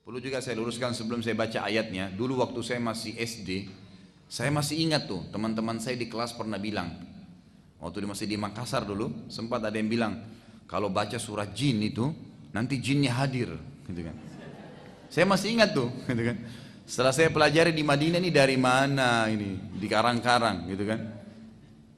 Perlu juga saya luruskan sebelum saya baca ayatnya. Dulu waktu saya masih SD, saya masih ingat tuh teman-teman saya di kelas pernah bilang, waktu masih di Makassar dulu, sempat ada yang bilang, kalau baca surah jin itu, nanti jinnya hadir, gitu kan. Saya masih ingat tuh, gitu kan. Setelah saya pelajari di Madinah ini dari mana ini, di Karang-Karang, gitu kan.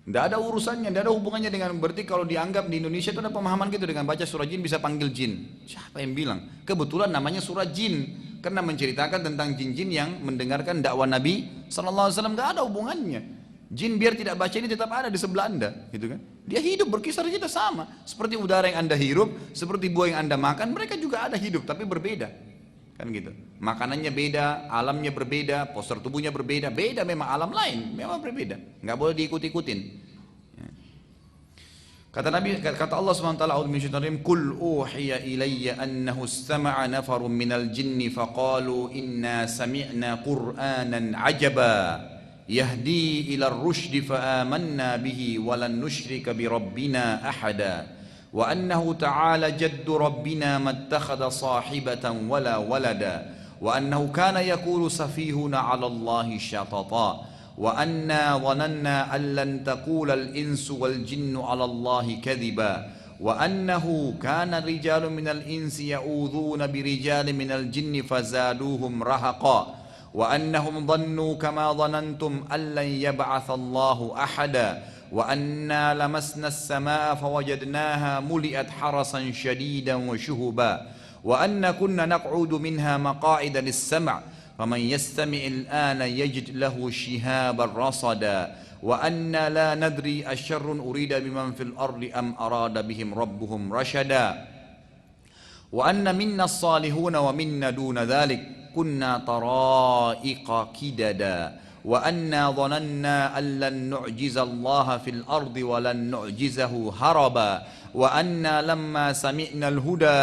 Tidak ada urusannya, tidak ada hubungannya dengan, berarti kalau dianggap di Indonesia itu ada pemahaman gitu, dengan baca surah jin bisa panggil jin. Siapa yang bilang? Kebetulan namanya surah jin, karena menceritakan tentang jin-jin yang mendengarkan dakwah Nabi SAW. Tidak ada hubungannya. Jin biar tidak baca ini tetap ada di sebelah anda, gitu kan? Dia hidup berkisar kita sama, seperti udara yang anda hirup, seperti buah yang anda makan, mereka juga ada hidup tapi berbeda, kan gitu. Makanannya beda, alamnya berbeda, postur tubuhnya berbeda, beda memang alam lain, memang berbeda, nggak boleh diikut-ikutin. Kata Nabi, kata Allah SWT, a'udzu minasyaitonir rajim, "Qul uhiya ilayya annahu istama'a nafarun minal jinni faqalu inna sami'na qur'anan 'ajaba yahdi ila ar-rusydi fa'amanna bihi wa lan nusyrika bi rabbina ahada wa annahu ta'ala jaddu rabbina mattakhadha sahibatan wala walada wa annahu kana yaqulu safihuna 'ala Allahi syatata wa anna dhananna an lan taqula al-insu wal jinnu 'ala Allahi kadhiba wa annahu kana rijalun minal insi ya'udhuna bi rijalin minal jinni fazaduhum rahaqa wa annahum dhannu kama dhanantum an lan yab'atha Allahu ahada wa anna lamasna as-samaa'a fawajadnaha muli'at harasan shadidan wa shuhuba wa anna kunna naq'udu minha maqa'ida lis-sam' فمن يستمع الآن يجد له شهابا رصدا وأنا لا ندري أشر أريد بمن في الأرض أم أراد بهم ربهم رشدا وأن منا الصالحون ومنا دون ذلك كنا طرائق كددا وأنا ظننا أن لن نعجز الله في الأرض ولن نعجزه هربا وأنا لما سمعنا الهدى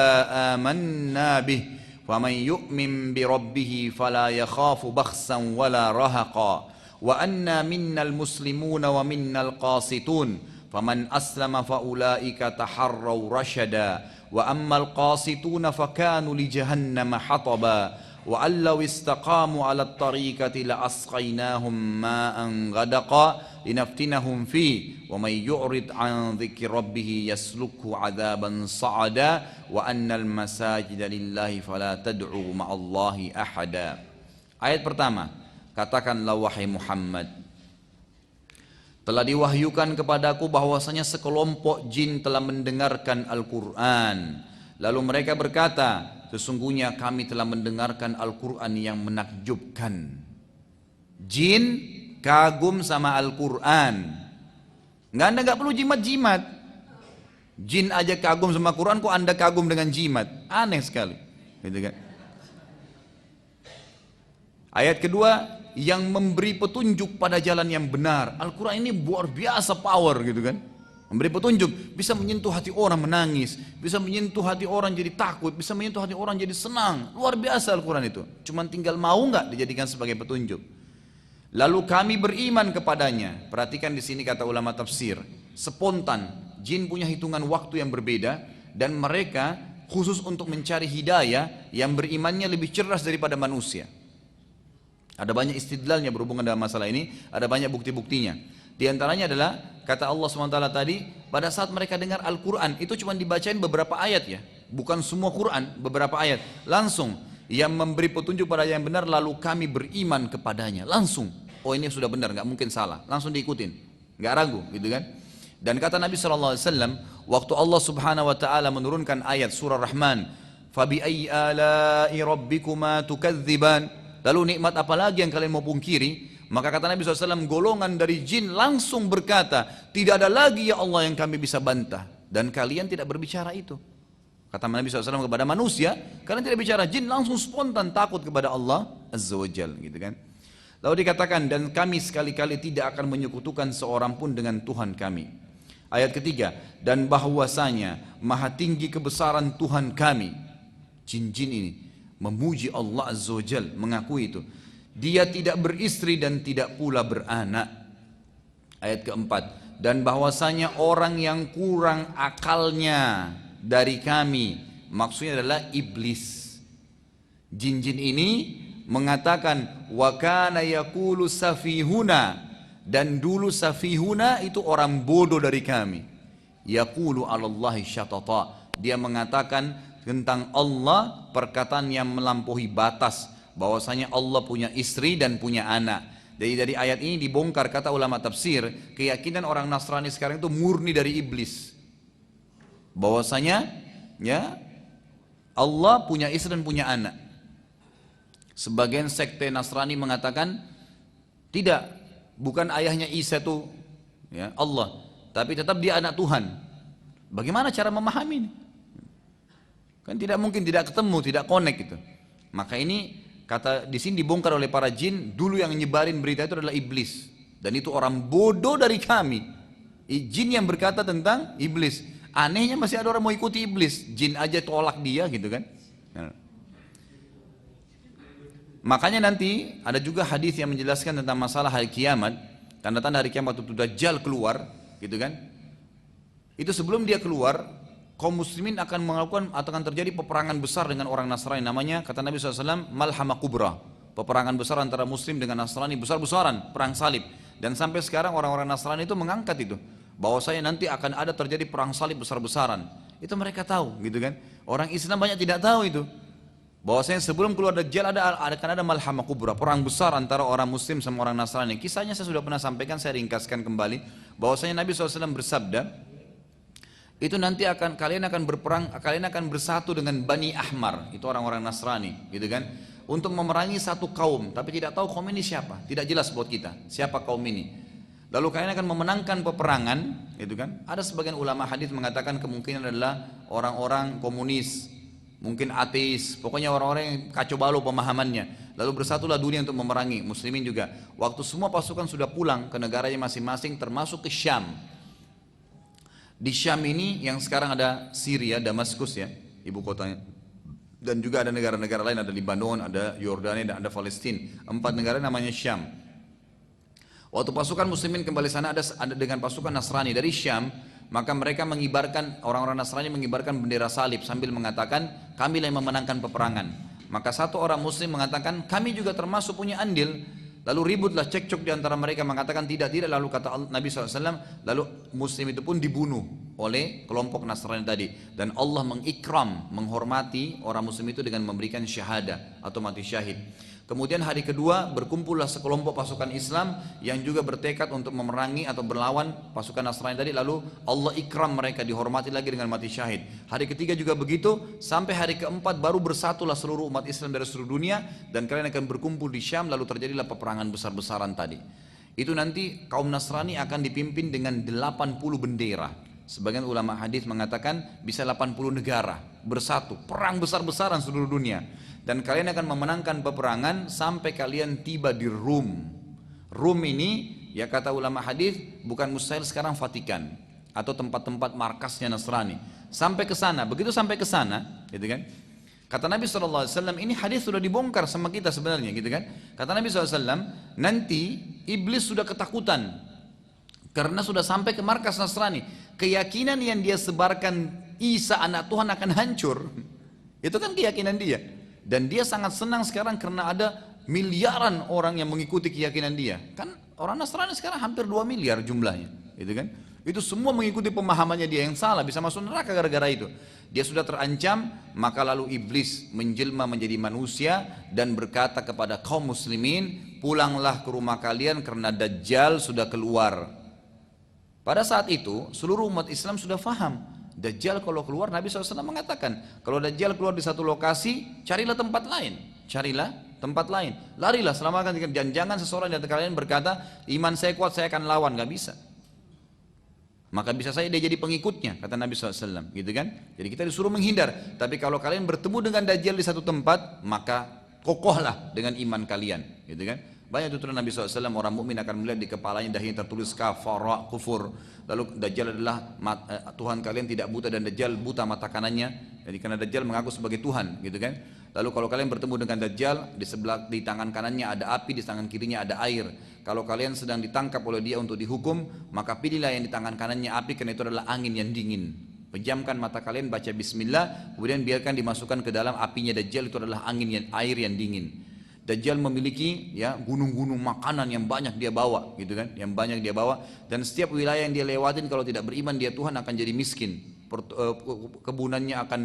آمنا به ومن يؤمن بربه فلا يخاف بخسا ولا رهقا وأنا منا المسلمون ومنا القاسطون فمن أسلم فأولئك تحروا رشدا وأما القاسطون فكانوا لجهنم حطبا وأن لو استقاموا على الطريقة لأسقيناهم ماء غدقا لنفتنهم فيه ومن يعرض عن ذكر ربه يسلكه عذابا صعدا وأن المساجد لله فلا تدعوا مع الله أحدا. Ayat pertama, katakanlah wahai Muhammad, telah diwahyukan kepadaku bahwasanya sekelompok jin telah mendengarkan Al-Quran. Lalu mereka berkata, sesungguhnya kami telah mendengarkan Al-Quran yang menakjubkan. Jin kagum sama Al-Quran. Anda nggak perlu jimat-jimat. Jin aja kagum sama Quran, kok Anda kagum dengan jimat? Aneh sekali, gitu kan? Ayat kedua, yang memberi petunjuk pada jalan yang benar. Al-Quran ini luar biasa power, gitu kan? Memberi petunjuk, bisa menyentuh hati orang menangis, bisa menyentuh hati orang jadi takut, bisa menyentuh hati orang jadi senang. Luar biasa Al-Quran itu. Cuman tinggal mau nggak dijadikan sebagai petunjuk. Lalu kami beriman kepadanya. Perhatikan di sini kata ulama tafsir, spontan. Jin punya hitungan waktu yang berbeda dan mereka khusus untuk mencari hidayah yang berimannya lebih cerdas daripada manusia. Ada banyak istidlalnya berhubungan dengan masalah ini, ada banyak bukti-buktinya. Di antaranya adalah kata Allah SWT tadi, pada saat mereka dengar Al-Quran, itu cuma dibacain beberapa ayat ya, bukan semua Quran, beberapa ayat. Langsung, yang memberi petunjuk pada yang benar, lalu kami beriman kepadanya. Langsung, oh ini sudah benar, nggak mungkin salah. Langsung diikutin, nggak ragu, gitu kan? Dan kata Nabi SAW, waktu Allah Subhanahu Wa Taala menurunkan ayat surah Rahman, "Fabi ayyi ala'i rabbikuma tukadziban?" Lalu nikmat apa lagi yang kalian mau pungkiri? Maka kata Nabi SAW, golongan dari jin langsung berkata, tidak ada lagi ya Allah yang kami bisa bantah. Dan kalian tidak berbicara itu. Kata Nabi SAW kepada manusia, kalian tidak bicara. Jin langsung spontan takut kepada Allah Azza wa Jal, gitu kan. Lalu dikatakan, dan kami sekali-kali tidak akan menyekutukan seorang pun dengan Tuhan kami. Ayat ketiga, dan bahwasanya maha tinggi kebesaran Tuhan kami. Jin-jin ini memuji Allah Azza wa Jal, mengakui itu. Dia tidak beristri dan tidak pula beranak. Ayat keempat, dan bahwasanya orang yang kurang akalnya dari kami, maksudnya adalah iblis. Jin-jin ini mengatakan wa kana yaqulu safihuna, dan dulu safihuna itu orang bodoh dari kami. Yaqulu 'alallahi syatata, dia mengatakan tentang Allah perkataan yang melampaui batas, bahwasanya Allah punya istri dan punya anak. Jadi dari ayat ini dibongkar, kata ulama tafsir, keyakinan orang Nasrani sekarang itu murni dari iblis. Bahwasanya ya Allah punya istri dan punya anak. Sebagian sekte Nasrani mengatakan tidak, bukan ayahnya Isa itu ya Allah, tapi tetap dia anak Tuhan. Bagaimana cara memahami ini? Kan tidak mungkin, tidak ketemu, tidak connect gitu. Maka ini kata di sini dibongkar oleh para jin, dulu yang nyebarin berita itu adalah iblis, dan itu orang bodoh dari kami. Jin yang berkata tentang iblis. Anehnya masih ada orang mau ikuti iblis, jin aja tolak dia gitu kan. Makanya nanti ada juga hadis yang menjelaskan tentang masalah hari kiamat, tanda-tanda hari kiamat itu Dajjal keluar, gitu kan? Itu sebelum dia keluar, kaum muslimin akan melakukan atau akan terjadi peperangan besar dengan orang Nasrani, namanya kata Nabi SAW Malhamah Kubra, peperangan besar antara muslim dengan Nasrani, besar-besaran, perang salib. Dan sampai sekarang orang-orang Nasrani itu mengangkat itu, bahwasanya nanti akan ada terjadi perang salib besar-besaran. Itu mereka tahu, gitu kan? Orang Islam banyak tidak tahu itu, bahwasanya sebelum keluar Dajjal akan ada Malhamah Kubra, perang besar antara orang Muslim sama orang Nasrani. Kisahnya saya sudah pernah sampaikan, saya ringkaskan kembali, bahwasanya Nabi SAW bersabda, itu nanti kalian akan berperang, kalian akan bersatu dengan Bani Ahmar, itu orang-orang Nasrani, gitu kan, untuk memerangi satu kaum, tapi tidak tahu kaum ini siapa, tidak jelas buat kita siapa kaum ini. Lalu kalian akan memenangkan peperangan, gitu kan. Ada sebagian ulama hadis mengatakan kemungkinan adalah orang-orang komunis, mungkin ateis, pokoknya orang-orang yang kacau balau pemahamannya. Lalu bersatulah dunia untuk memerangi, muslimin juga. Waktu semua pasukan sudah pulang ke negaranya masing-masing, termasuk ke Syam. Di Syam ini yang sekarang ada Syria, Damaskus ya, ibu kotanya. Dan juga ada negara-negara lain, ada Lebanon, ada Yordania, dan ada Palestina. 4 negara namanya Syam. Waktu pasukan muslimin kembali sana ada dengan pasukan Nasrani dari Syam, maka mereka mengibarkan, orang-orang Nasrani mengibarkan bendera salib sambil mengatakan kami yang memenangkan peperangan. Maka satu orang muslim mengatakan kami juga termasuk punya andil. Lalu ributlah, cekcok di antara mereka, mengatakan tidak, lalu kata Nabi SAW, lalu muslim itu pun dibunuh oleh kelompok Nasrani tadi. Dan Allah mengikram, menghormati orang muslim itu dengan memberikan syahadah atau mati syahid. Kemudian hari kedua berkumpullah sekelompok pasukan Islam yang juga bertekad untuk memerangi atau berlawan pasukan Nasrani tadi, lalu Allah ikram mereka, dihormati lagi dengan mati syahid. Hari ketiga juga begitu, sampai hari keempat baru bersatulah seluruh umat Islam dari seluruh dunia, dan kalian akan berkumpul di Syam, lalu terjadilah peperangan besar-besaran tadi. Itu nanti kaum Nasrani akan dipimpin dengan 80 bendera. Sebagian ulama hadis mengatakan bisa 80 negara bersatu, perang besar-besaran seluruh dunia. Dan kalian akan memenangkan peperangan sampai kalian tiba di Rum. Rum ini, ya kata ulama hadis, bukan mustahil sekarang Vatikan atau tempat-tempat markasnya Nasrani. Sampai ke sana, begitu sampai ke sana, gitu kan? Kata Nabi SAW, ini hadis sudah dibongkar sama kita sebenarnya, gitu kan? Kata Nabi SAW, nanti iblis sudah ketakutan karena sudah sampai ke markas Nasrani. Keyakinan yang dia sebarkan Isa anak Tuhan akan hancur. Itu kan keyakinan dia. Dan dia sangat senang sekarang karena ada miliaran orang yang mengikuti keyakinan dia. Kan orang Nasrani sekarang hampir 2 miliar jumlahnya, gitu kan? Itu semua mengikuti pemahamannya dia yang salah, bisa masuk neraka gara-gara itu. Dia sudah terancam, maka lalu iblis menjelma menjadi manusia dan berkata kepada kaum muslimin, pulanglah ke rumah kalian karena Dajjal sudah keluar. Pada saat itu seluruh umat Islam sudah faham. Dajjal kalau keluar, Nabi SAW mengatakan, kalau Dajjal keluar di satu lokasi, carilah tempat lain. Carilah tempat lain. Larilah, selamatkan. Dan jangan seseorang dari kalian berkata, iman saya kuat, saya akan lawan. Gak bisa. Maka bisa saja dia jadi pengikutnya, kata Nabi SAW. Gitu kan? Jadi kita disuruh menghindar. Tapi kalau kalian bertemu dengan Dajjal di satu tempat, maka kokohlah dengan iman kalian. Gitu kan? Banyak tuturan Nabi SAW, orang mukmin akan melihat di kepalanya dahinya tertulis kafara, kufur. Lalu Dajjal adalah Tuhan kalian tidak buta, dan Dajjal buta mata kanannya. Jadi karena Dajjal mengaku sebagai Tuhan, gitu kan? Lalu kalau kalian bertemu dengan Dajjal, di tangan kanannya ada api, di tangan kirinya ada air. Kalau kalian sedang ditangkap oleh dia untuk dihukum, maka pilihlah yang di tangan kanannya api, karena itu adalah angin yang dingin. Pejamkan mata kalian, baca bismillah, kemudian biarkan dimasukkan ke dalam apinya Dajjal. Itu adalah air yang dingin. Dajjal memiliki ya gunung-gunung makanan yang banyak dia bawa, gitu kan? Yang banyak dia bawa, dan setiap wilayah yang dia lewatin kalau tidak beriman dia Tuhan akan jadi miskin. Kebunannya akan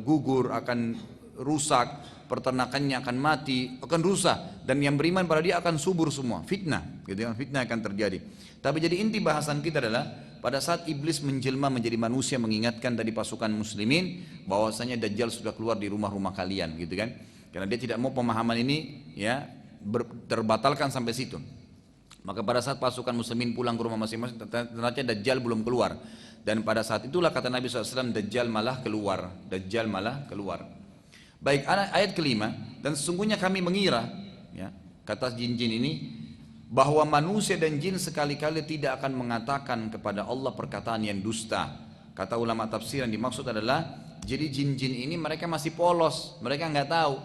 gugur, akan rusak, peternakannya akan mati, akan rusak, dan yang beriman pada dia akan subur semua. Fitnah, gitu kan? Fitnah akan terjadi. Tapi jadi inti bahasan kita adalah pada saat iblis menjelma menjadi manusia mengingatkan dari pasukan muslimin bahwasanya Dajjal sudah keluar di rumah-rumah kalian, gitu kan? Karena dia tidak mau pemahaman ini ya terbatalkan sampai situ. Maka pada saat pasukan muslimin pulang ke rumah masing-masing, ternyata Dajjal belum keluar. Dan pada saat itulah kata Nabi SAW, Dajjal malah keluar. Dajjal malah keluar. Baik, ayat kelima, dan sesungguhnya kami mengira, ya, kata jin-jin ini, bahwa manusia dan jin sekali-kali tidak akan mengatakan kepada Allah perkataan yang dusta. Kata ulama tafsir yang dimaksud adalah, jadi jin-jin ini mereka masih polos, mereka nggak tahu.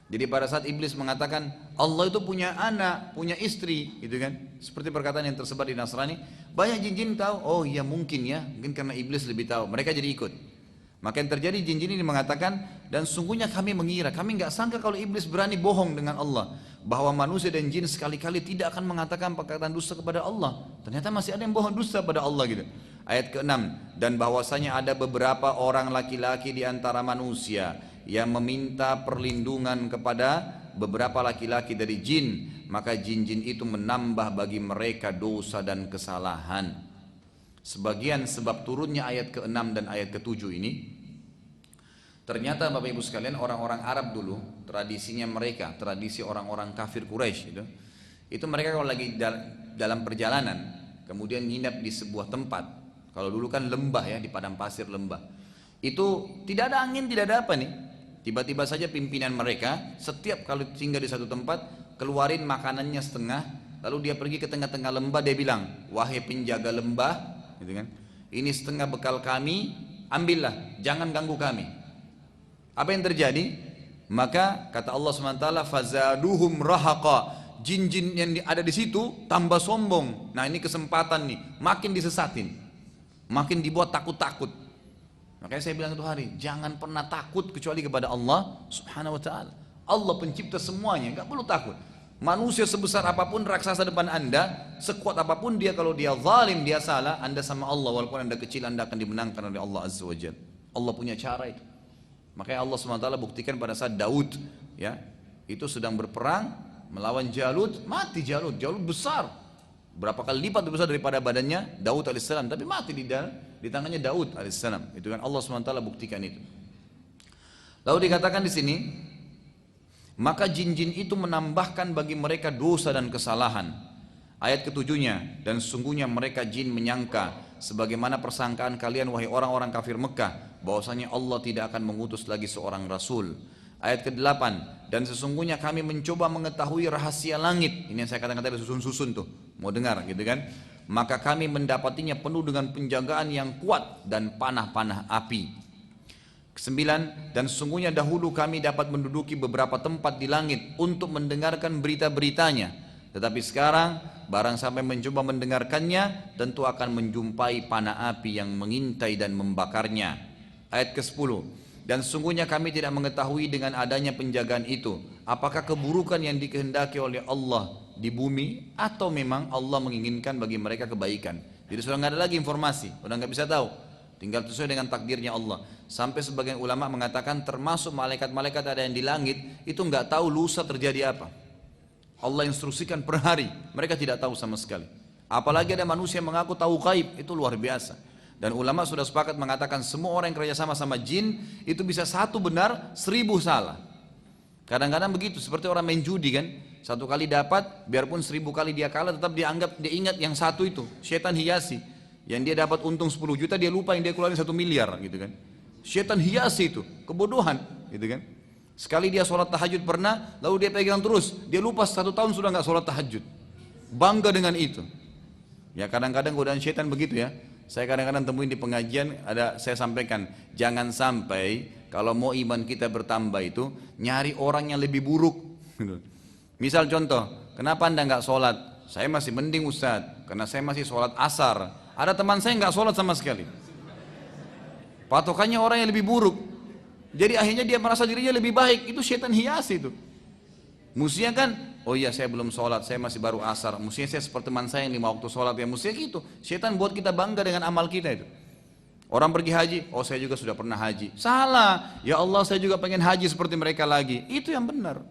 Jadi pada saat iblis mengatakan Allah itu punya anak, punya istri, gitu kan? Seperti perkataan yang tersebar di Nasrani, banyak jin-jin tahu, oh iya mungkin ya, mungkin karena iblis lebih tahu, mereka jadi ikut. Maka yang terjadi jin-jin ini mengatakan, dan sungguhnya kami mengira, kami nggak sangka kalau iblis berani bohong dengan Allah, bahwa manusia dan jin sekali-kali tidak akan mengatakan perkataan dusta kepada Allah. Ternyata masih ada yang bohong dusta pada Allah, gitu. Ayat ke-6, dan bahwasanya ada beberapa orang laki-laki di antara manusia yang meminta perlindungan kepada beberapa laki-laki dari jin, maka jin-jin itu menambah bagi mereka dosa dan kesalahan. Sebagian sebab turunnya ayat ke-6 dan ayat ke-7 ini, ternyata Bapak Ibu sekalian, orang-orang Arab dulu, tradisinya mereka, tradisi orang-orang kafir Quraisy itu mereka kalau lagi dalam perjalanan, kemudian nginap di sebuah tempat, kalau dulu kan lembah ya, di padang pasir lembah, itu tidak ada angin, tidak ada apa nih, tiba-tiba saja pimpinan mereka setiap kali singgah di satu tempat keluarin makanannya setengah, lalu dia pergi ke tengah-tengah lembah, dia bilang, wahai penjaga lembah, gitu kan, ini setengah bekal kami, ambillah, jangan ganggu kami. Apa yang terjadi? Maka kata Allah SWT, fazaduhum rahaqa, jin-jin yang ada di situ tambah sombong. Nah ini kesempatan nih, makin disesatin, makin dibuat takut-takut. Makanya saya bilang itu hari, jangan pernah takut kecuali kepada Allah Subhanahu wa ta'ala. Allah pencipta semuanya, nggak perlu takut. Manusia sebesar apapun raksasa depan anda, sekuat apapun dia, kalau dia zalim, dia salah, anda sama Allah, walaupun anda kecil, anda akan dimenangkan oleh Allah Azza wa Jalla. Allah punya cara itu. Makanya Allah SWT buktikan pada saat Daud ya, itu sedang berperang melawan Jalut, mati Jalut besar, berapa kali lipat lebih besar daripada badannya Daud alaihissalam, tapi mati di tangannya Daud alaihissalam. Itu kan Allah SWT buktikan itu. Lalu dikatakan di sini, maka jin-jin itu menambahkan bagi mereka dosa dan kesalahan. Ayat ketujuhnya, dan sesungguhnya mereka jin menyangka sebagaimana persangkaan kalian wahai orang-orang kafir Mekah, bahwasanya Allah tidak akan mengutus lagi seorang rasul. Ayat ke-8, dan sesungguhnya kami mencoba mengetahui rahasia langit. Ini yang saya katakan tadi, susun-susun tuh, mau dengar gitu kan. Maka kami mendapatinya penuh dengan penjagaan yang kuat dan panah-panah api. Ke-9, dan sesungguhnya dahulu kami dapat menduduki beberapa tempat di langit untuk mendengarkan berita-beritanya. Tetapi sekarang barang sampai mencoba mendengarkannya, tentu akan menjumpai panah api yang mengintai dan membakarnya. Ayat ke-10, dan sesungguhnya kami tidak mengetahui dengan adanya penjagaan itu, apakah keburukan yang dikehendaki oleh Allah di bumi, atau memang Allah menginginkan bagi mereka kebaikan. Jadi sudah nggak ada lagi informasi, sudah nggak bisa tahu, tinggal sesuai dengan takdirnya Allah. Sampai sebagian ulama mengatakan termasuk malaikat-malaikat ada yang di langit itu nggak tahu lusa terjadi apa. Allah instruksikan per hari, mereka tidak tahu sama sekali. Apalagi ada manusia yang mengaku tahu gaib, itu luar biasa. Dan ulama sudah sepakat mengatakan semua orang yang kerjasama sama jin itu bisa satu benar, 1000 salah. Kadang-kadang begitu, seperti orang main judi kan, satu kali dapat, biarpun 1000 kali dia kalah, tetap dia ingat yang satu itu. Syaitan hiasi, yang dia dapat untung 10 juta, dia lupa yang dia keluarin 1 miliar gitu kan. Syaitan hiasi itu, kebodohan gitu kan. Sekali dia sholat tahajud pernah, lalu dia pegang terus, dia lupa 1 tahun sudah nggak sholat tahajud, bangga dengan itu. Ya kadang-kadang godaan syaitan begitu ya. Saya kadang-kadang temuin di pengajian, saya sampaikan, jangan sampai kalau mau iman kita bertambah itu nyari orang yang lebih buruk. Misal contoh, kenapa anda nggak sholat? Saya masih mending Ustadz, karena saya masih sholat asar. Ada teman saya nggak sholat sama sekali. Patokannya orang yang lebih buruk. Jadi akhirnya dia merasa dirinya lebih baik. Itu syaitan hias itu. Mestinya kan, oh iya saya belum sholat, saya masih baru asar. Mestinya saya seperti teman saya yang 5 waktu sholat. Ya mestinya gitu. Syaitan buat kita bangga dengan amal kita itu. Orang pergi haji, oh saya juga sudah pernah haji. Salah, ya Allah saya juga pengen haji seperti mereka lagi. Itu yang benar.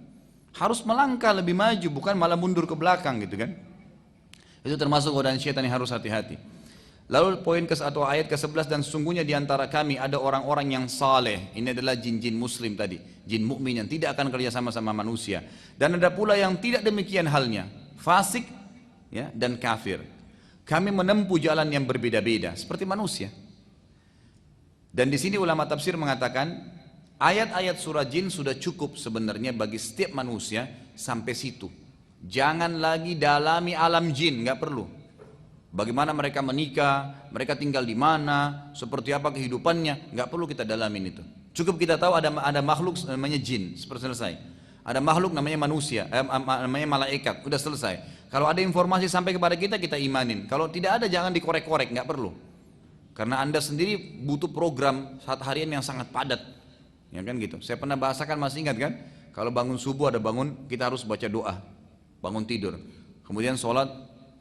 Harus melangkah lebih maju, bukan malah mundur ke belakang gitu kan. Itu termasuk godaan syaitan yang harus hati-hati. Lalu poin atau ayat ke-11, dan sesungguhnya di antara kami ada orang-orang yang saleh. Ini adalah jin-jin muslim tadi, jin mukmin yang tidak akan kerja sama manusia. Dan ada pula yang tidak demikian halnya, fasik ya, dan kafir. Kami menempuh jalan yang berbeda-beda seperti manusia. Dan di sini ulama tafsir mengatakan ayat-ayat surah jin sudah cukup sebenarnya bagi setiap manusia sampai situ. Jangan lagi dalami alam jin, nggak perlu. Bagaimana mereka menikah, mereka tinggal di mana, seperti apa kehidupannya, nggak perlu kita dalamin itu. Cukup kita tahu ada makhluk namanya jin, seperti selesai. Ada makhluk namanya manusia, namanya malaikat, udah selesai. Kalau ada informasi sampai kepada kita, kita imanin. Kalau tidak ada, jangan dikorek-korek, nggak perlu. Karena Anda sendiri butuh program saat harian yang sangat padat. Ya kan gitu. Saya pernah bahasakan, masih ingat kan? Kalau bangun subuh ada bangun, kita harus baca doa. Bangun tidur. Kemudian sholat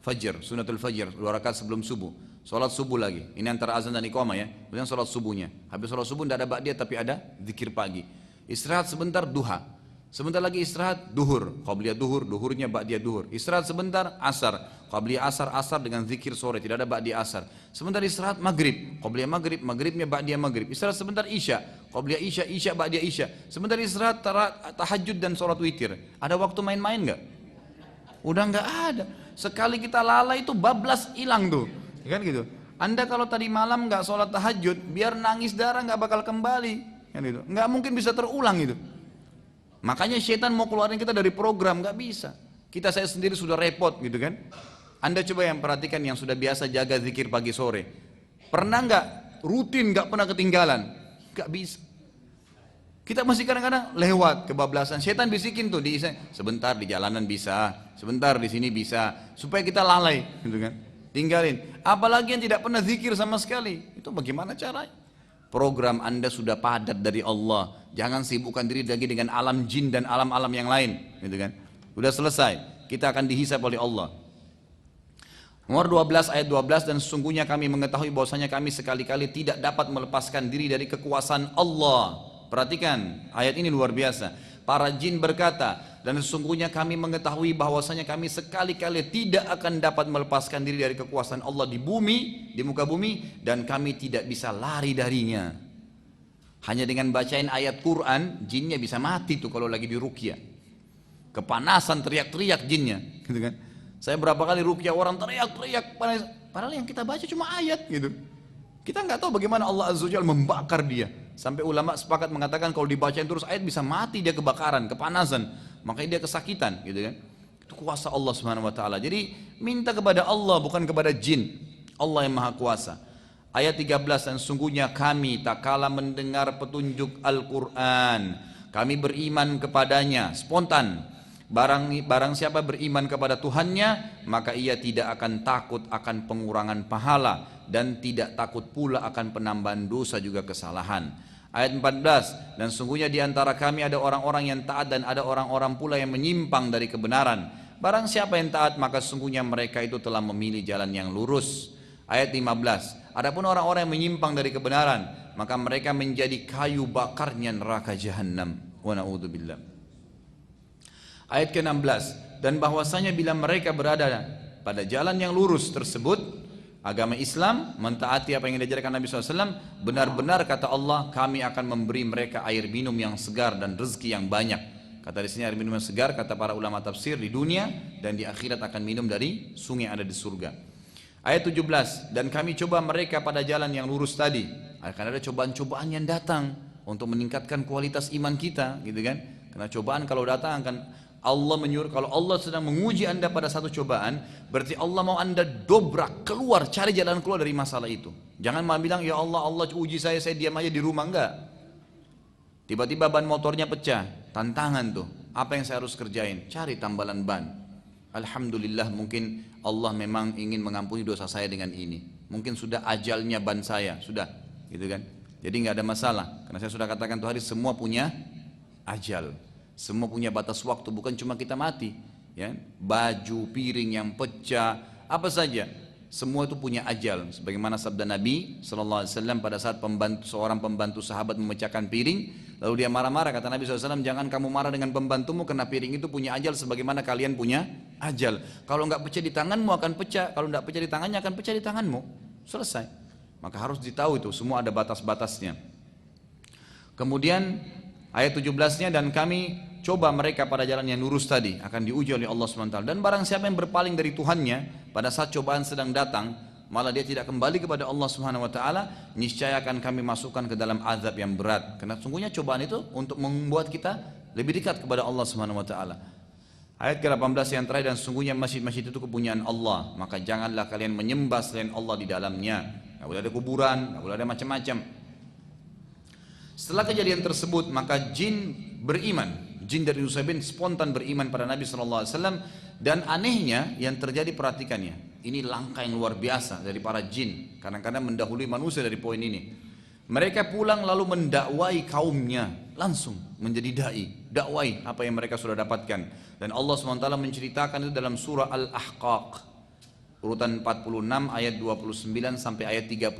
fajr, sunatul fajr, 2 rakaat sebelum subuh. Sholat subuh lagi. Ini antara azan dan iqamah ya. Kemudian sholat subuhnya. Habis sholat subuh tidak ada ba'diyah tapi ada zikir pagi. Istirahat sebentar, duha. Sebentar lagi istirahat, duhur, qabliyah duhur, duhurnya ba'diyah duhur. Istirahat sebentar, asar, qabliyah asar, asar dengan zikir sore, tidak ada ba'diyah asar. Sebentar istirahat, maghrib, qabliyah maghrib, maghribnya ba'diyah maghrib. Istirahat sebentar, isya, qabliyah isya, isya ba'diyah isya. Sebentar istirahat, tahajud dan sholat witir. Ada waktu main-main nggak? Udah nggak ada. Sekali kita lalai itu bablas hilang tuh, kan gitu. Anda kalau tadi malam nggak sholat tahajud, biar nangis darah nggak bakal kembali, kan gitu. Nggak mungkin bisa terulang itu. Makanya syaitan mau keluarin kita dari program, nggak bisa. Kita saya sendiri sudah repot gitu kan. Anda coba yang perhatikan yang sudah biasa jaga zikir pagi sore. Pernah nggak rutin nggak pernah ketinggalan? Nggak bisa. Kita masih kadang-kadang lewat kebablasan. Syaitan bisikin tuh sebentar di jalanan bisa, sebentar di sini bisa, supaya kita lalai gitu kan. Tinggalin. Apalagi yang tidak pernah zikir sama sekali. Itu bagaimana caranya? Program Anda sudah padat dari Allah. Jangan sibukkan diri lagi dengan alam jin dan alam-alam yang lain, gitu kan? Sudah selesai. Kita akan dihisab oleh Allah. Nomor 12 ayat 12, dan sesungguhnya kami mengetahui bahwasanya kami sekali-kali tidak dapat melepaskan diri dari kekuasaan Allah. Perhatikan, ayat ini luar biasa. Para jin berkata, dan sesungguhnya kami mengetahui bahwasanya kami sekali-kali tidak akan dapat melepaskan diri dari kekuasaan Allah di bumi, di muka bumi, dan kami tidak bisa lari darinya. Hanya dengan bacain ayat Quran, jinnya bisa mati tuh kalau lagi di ruqyah. Kepanasan teriak-teriak jinnya, gitu kan? Saya berapa kali ruqyah orang teriak-teriak, padahal yang kita baca cuma ayat gitu. Kita nggak tahu bagaimana Allah Azza wa Jalla membakar dia. Sampai ulama sepakat mengatakan kalau dibacain terus ayat bisa mati dia kebakaran, kepanasan. Makanya dia kesakitan gitu kan. Itu kuasa Allah Subhanahu wa taala. Jadi minta kepada Allah bukan kepada jin. Allah yang Maha Kuasa. Ayat 13, dan sungguhnya kami tak kalah mendengar petunjuk Al-Qur'an. Kami beriman kepadanya spontan. Barang siapa beriman kepada Tuhannya, maka ia tidak akan takut akan pengurangan pahala dan tidak takut pula akan penambahan dosa juga kesalahan. Ayat 14, dan sungguhnya di antara kami ada orang-orang yang taat dan ada orang-orang pula yang menyimpang dari kebenaran. Barang siapa yang taat, maka sungguhnya mereka itu telah memilih jalan yang lurus. Ayat 15, adapun orang-orang yang menyimpang dari kebenaran, maka mereka menjadi kayu bakarnya neraka jahanam. Wa na'udzubillah. Ayat ke-16, dan bahwasanya bila mereka berada pada jalan yang lurus tersebut, agama Islam, mentaati apa yang diajarkan Nabi SAW, benar-benar kata Allah, kami akan memberi mereka air minum yang segar dan rezeki yang banyak. Kata di sini air minum yang segar, kata para ulama tafsir, di dunia dan di akhirat akan minum dari sungai yang ada di surga. Ayat 17, dan kami coba mereka pada jalan yang lurus tadi. Akan ada cobaan-cobaan yang datang untuk meningkatkan kualitas iman kita, gitu kan? Karena cobaan kalau datang akan Allah menyuruh, kalau Allah sedang menguji anda pada satu cobaan, berarti Allah mau anda dobrak, keluar, cari jalan keluar dari masalah itu. Jangan malah bilang, ya Allah, Allah uji saya diam aja di rumah, enggak. Tiba-tiba ban motornya pecah, tantangan tuh, apa yang saya harus kerjain? Cari tambalan ban. Alhamdulillah, mungkin Allah memang ingin mengampuni dosa saya dengan ini. Mungkin sudah ajalnya ban saya, sudah, gitu kan. Jadi nggak ada masalah. Karena saya sudah katakan tuh hari semua punya ajal. Semua punya batas waktu, bukan cuma kita mati. Ya, baju, piring yang pecah, apa saja. Semua itu punya ajal. Sebagaimana sabda Nabi SAW pada saat seorang pembantu sahabat memecahkan piring, lalu dia marah-marah, kata Nabi SAW, jangan kamu marah dengan pembantumu karena piring itu punya ajal sebagaimana kalian punya ajal. Kalau nggak pecah di tanganmu akan pecah, kalau nggak pecah di tangannya akan pecah di tanganmu. Selesai. Maka harus ditahu itu, semua ada batas-batasnya. Kemudian ayat 17-nya, dan kami coba mereka pada jalan yang lurus tadi, akan diuji oleh Allah SWT. Dan barang siapa yang berpaling dari Tuhannya pada saat cobaan sedang datang, malah dia tidak kembali kepada Allah SWT, niscaya akan kami masukkan ke dalam azab yang berat. Karena sungguhnya cobaan itu untuk membuat kita lebih dekat kepada Allah SWT. Ayat ke-18 yang terakhir, dan sungguhnya masjid-masjid itu kepunyaan Allah, maka janganlah kalian menyembah selain Allah di dalamnya. Nggak boleh ada kuburan, nggak boleh ada macam-macam. Setelah kejadian tersebut, maka jin beriman. Jin dari Nusaybin spontan beriman pada Nabi SAW. Dan anehnya yang terjadi, perhatikannya, ini langkah yang luar biasa dari para jin, kadang-kadang mendahului manusia dari poin ini. Mereka pulang lalu mendakwai kaumnya, langsung menjadi da'i, dakwai apa yang mereka sudah dapatkan. Dan Allah SWT menceritakan itu dalam surah Al-Ahqaq urutan 46 ayat 29 sampai ayat 31.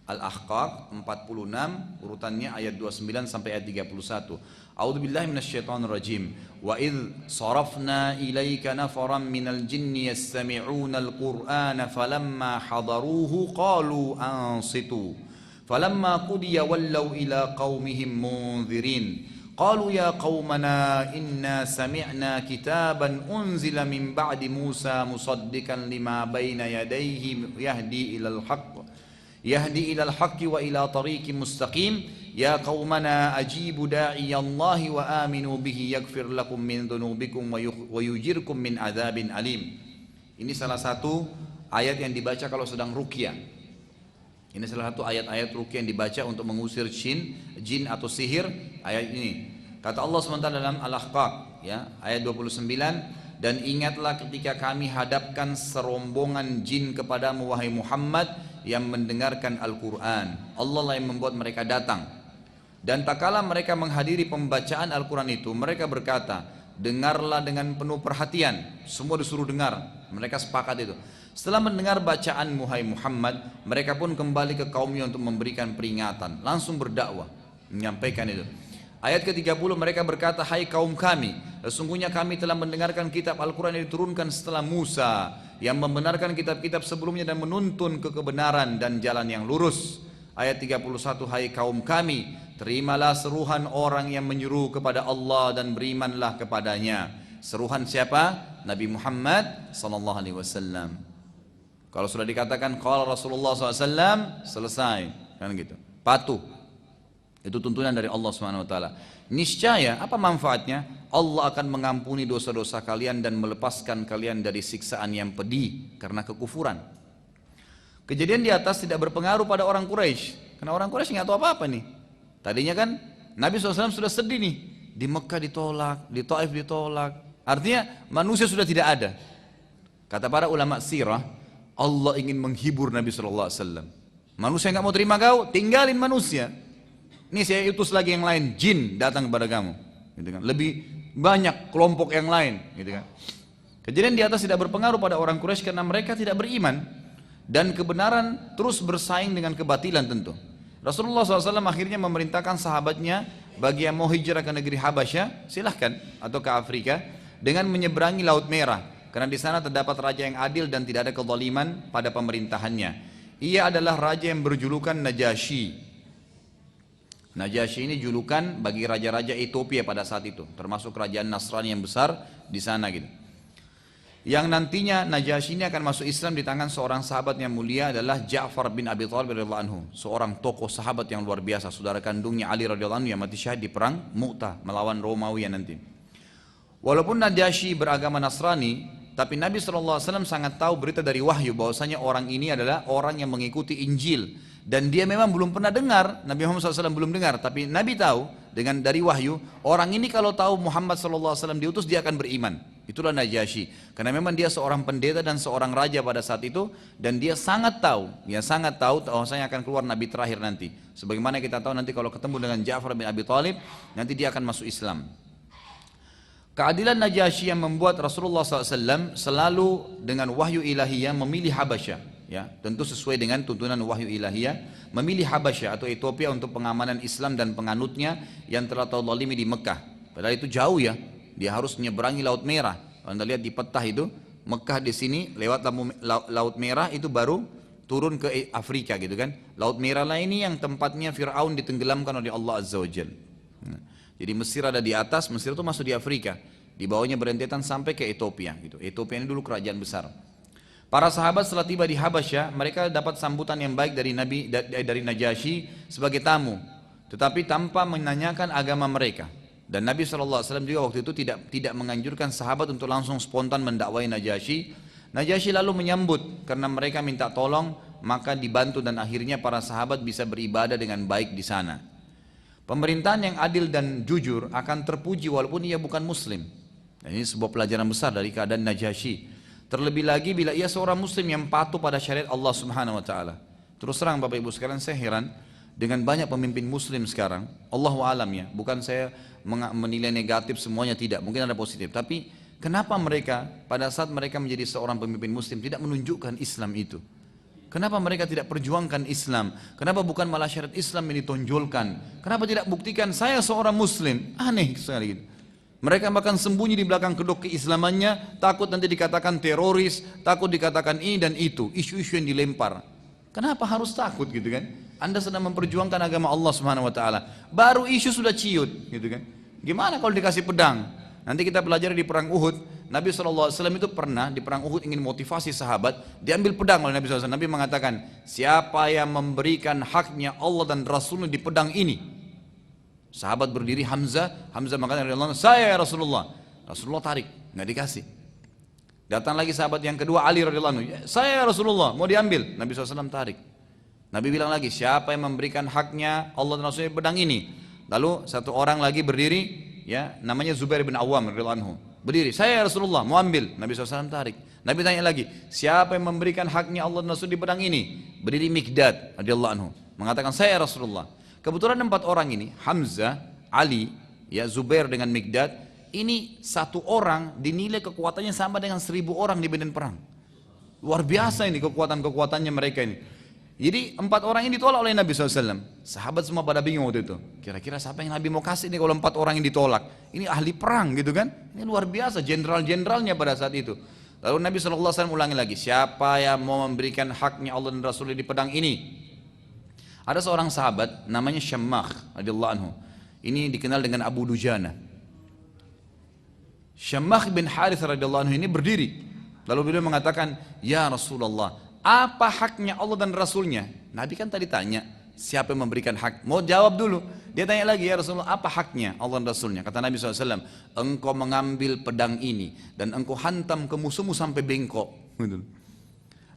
Al-Ahqaq 46 urutannya ayat 29 sampai ayat 31. A'udzu billahi minasyaitonir rajim. Wa idz sarafna ilaika nafaran minal jinni yastami'una al-Qur'ana falamma hadaruhu qalu ansitu. Falamma qudiya wallaw ila qaumihim munzirin. Qalu ya qaumana inna sami'na kitaban unzila min ba'di Musa musaddiqan lima baina yadayhi yahdi ilal ilal haqqi wa ila tariqin mustaqim. Ya qaumana ajibu da'i Allah wa aminu bihi yaghfir lakum min dhunubikum wa yujirkum min adzabin alim. Ini salah satu ayat yang dibaca kalau sedang ruqyah. Ini salah satu ayat-ayat ruqyah yang dibaca untuk mengusir jin atau sihir, ayat ini. Kata Allah SWT dalam Al-Ahqaq ya, ayat 29, dan ingatlah ketika kami hadapkan serombongan jin kepadamu wahai Muhammad yang mendengarkan Al-Quran. Allah lah yang membuat mereka datang. Dan tak kala mereka menghadiri pembacaan Al-Quran itu, mereka berkata, dengarlah dengan penuh perhatian. Semua disuruh dengar, mereka sepakat itu. Setelah mendengar bacaan Muhai Muhammad, mereka pun kembali ke kaumnya untuk memberikan peringatan. Langsung berdakwah, menyampaikan itu. Ayat ke-30 mereka berkata, hai kaum kami, sesungguhnya kami telah mendengarkan kitab Al-Quran yang diturunkan setelah Musa, yang membenarkan kitab-kitab sebelumnya dan menuntun ke kebenaran dan jalan yang lurus. Ayat 31, hai kaum kami, terimalah seruhan orang yang menyeru kepada Allah dan berimanlah kepadanya. Seruhan siapa? Nabi Muhammad SAW. Kalau sudah dikatakan qala Rasulullah SAW, selesai, kan gitu. Patuh. Itu tuntunan dari Allah SWT. Niscaya apa manfaatnya? Allah akan mengampuni dosa-dosa kalian dan melepaskan kalian dari siksaan yang pedih karena kekufuran. Kejadian di atas tidak berpengaruh pada orang Quraisy, karena orang Quraisy nggak tahu apa-apa nih. Tadinya kan Nabi SAW sudah sedih nih, di Mekah ditolak, di Taif ditolak. Artinya manusia sudah tidak ada. Kata para ulama sirah, Allah ingin menghibur Nabi SAW. Manusia nggak mau terima kau, tinggalin manusia. Ini saya utus lagi yang lain, jin datang kepada kamu, gitu kan. Lebih banyak kelompok yang lain, gitu kan. Kejadian di atas tidak berpengaruh pada orang Quraisy karena mereka tidak beriman. Dan kebenaran terus bersaing dengan kebatilan tentu. Rasulullah SAW akhirnya memerintahkan sahabatnya, bagi yang mau hijrah ke negeri Habasyah, silahkan, atau ke Afrika, dengan menyeberangi Laut Merah. Karena di sana terdapat raja yang adil dan tidak ada kezaliman pada pemerintahannya. Ia adalah raja yang berjulukan Najasyi. Najasyi ini julukan bagi raja-raja Ethiopia pada saat itu, termasuk kerajaan Nasrani yang besar di sana gitu. Yang nantinya Najasyi ini akan masuk Islam di tangan seorang sahabat yang mulia adalah Ja'far bin Abi Thalib radhiyallahu anhu, seorang tokoh sahabat yang luar biasa, saudara kandungnya Ali radhiyallahu anhu yang mati syahid di perang Mu'tah melawan Romawi nanti. Walaupun Najasyi beragama Nasrani, tapi Nabi SAW sangat tahu berita dari wahyu bahwasanya orang ini adalah orang yang mengikuti Injil, dan dia memang belum pernah dengar, Nabi Muhammad SAW belum dengar, tapi Nabi tahu dengan dari wahyu, orang ini kalau tahu Muhammad SAW diutus dia akan beriman. Itulah Najasyi. Karena memang dia seorang pendeta dan seorang raja pada saat itu, dan dia sangat tahu, bahwasanya akan keluar nabi terakhir nanti. Sebagaimana kita tahu nanti kalau ketemu dengan Ja'far bin Abi Thalib, nanti dia akan masuk Islam. Keadilan Najasyi yang membuat Rasulullah SAW selalu dengan wahyu ilahiyah memilih Habasyah, ya, tentu sesuai dengan tuntunan wahyu ilahiyah, memilih Habasyah atau Ethiopia untuk pengamanan Islam dan penganutnya yang telah terzalimi di Mekah. Padahal itu jauh ya, dia harus menyeberangi Laut Merah. Kalau Anda lihat di peta itu, Mekah di sini lewat Laut Merah itu baru turun ke Afrika gitu kan. Laut Merah lah ini yang tempatnya Fir'aun ditenggelamkan oleh Allah Azza wa Jalla. Jadi Mesir ada di atas, Mesir itu masuk di Afrika, di bawahnya berentetan sampai ke Ethiopia gitu. Ethiopia ini dulu kerajaan besar. Para sahabat setelah tiba di Habasyah, mereka dapat sambutan yang baik dari Najasyi sebagai tamu, tetapi tanpa menanyakan agama mereka. Dan Nabi SAW juga waktu itu tidak menganjurkan sahabat untuk langsung spontan mendakwai Najasyi. Najasyi lalu menyambut karena mereka minta tolong, maka dibantu dan akhirnya para sahabat bisa beribadah dengan baik di sana. Pemerintahan yang adil dan jujur akan terpuji walaupun ia bukan muslim. Dan ini sebuah pelajaran besar dari keadaan Najasyi. Terlebih lagi bila ia seorang muslim yang patuh pada syariat Allah Subhanahu wa taala. Terus terang Bapak Ibu sekalian, saya heran dengan banyak pemimpin muslim sekarang. Allahu alam ya, bukan saya menilai negatif semuanya, tidak, mungkin ada positif, tapi kenapa mereka pada saat mereka menjadi seorang pemimpin muslim tidak menunjukkan Islam itu? Kenapa mereka tidak perjuangkan Islam? Kenapa bukan malah syariat Islam yang ditonjolkan? Kenapa tidak buktikan saya seorang muslim? Aneh sekali gitu. Mereka bahkan sembunyi di belakang kedok keislamannya, takut nanti dikatakan teroris, takut dikatakan ini dan itu, isu-isu yang dilempar. Kenapa harus takut gitu kan? Anda sedang memperjuangkan agama Allah Subhanahu wa taala, baru isu sudah ciut gitu kan. Gimana kalau dikasih pedang? Nanti kita pelajari di perang Uhud, Nabi SAW itu pernah di perang Uhud ingin motivasi sahabat, diambil pedang oleh Nabi SAW. Nabi mengatakan, siapa yang memberikan haknya Allah dan Rasulnya di pedang ini? Sahabat berdiri, Hamzah mengatakan, saya ya Rasulullah. Rasulullah tarik, nggak dikasih. Datang lagi sahabat yang kedua, Ali radhiyallahu anhu, saya ya Rasulullah, mau diambil. Nabi SAW tarik. Nabi bilang lagi, siapa yang memberikan haknya Allah dan Rasulnya di pedang ini? Lalu satu orang lagi berdiri, ya, namanya Zubair bin Awam radhiyallahu anhu, berdiri, saya ya Rasulullah, mau ambil. Nabi SAW tarik. Nabi tanya lagi, siapa yang memberikan haknya Allah dan Rasul di pedang ini? Berdiri Mikdad radhiyallahu anhu, mengatakan, saya ya Rasulullah. Kebetulan 4 orang ini, Hamzah, Ali, ya, Zubair dengan Mikdad, ini satu orang dinilai kekuatannya sama dengan 1000 orang di medan perang. Luar biasa ini kekuatannya mereka ini. Jadi 4 orang ini ditolak oleh Nabi SAW. Sahabat semua pada bingung waktu itu. Kira-kira siapa yang Nabi mau kasih nih kalau 4 orang yang ditolak? Ini ahli perang gitu kan? Ini luar biasa, jenderal-jenderalnya pada saat itu. Lalu Nabi SAW ulangi lagi, siapa yang mau memberikan haknya Allah dan Rasulnya di pedang ini? Ada seorang sahabat namanya Syammah radhiyallahu anhu. Ini dikenal dengan Abu Dujana. Syammah bin Harith radhiyallahu anhu ini berdiri. Lalu beliau mengatakan, ya Rasulullah, apa haknya Allah dan Rasulnya? Nabi kan tadi tanya, siapa yang memberikan hak? Mau jawab dulu. Dia tanya lagi, ya Rasulullah, apa haknya Allah dan Rasulnya? Kata Nabi SAW, engkau mengambil pedang ini dan engkau hantam ke musuhmu sampai bengkok.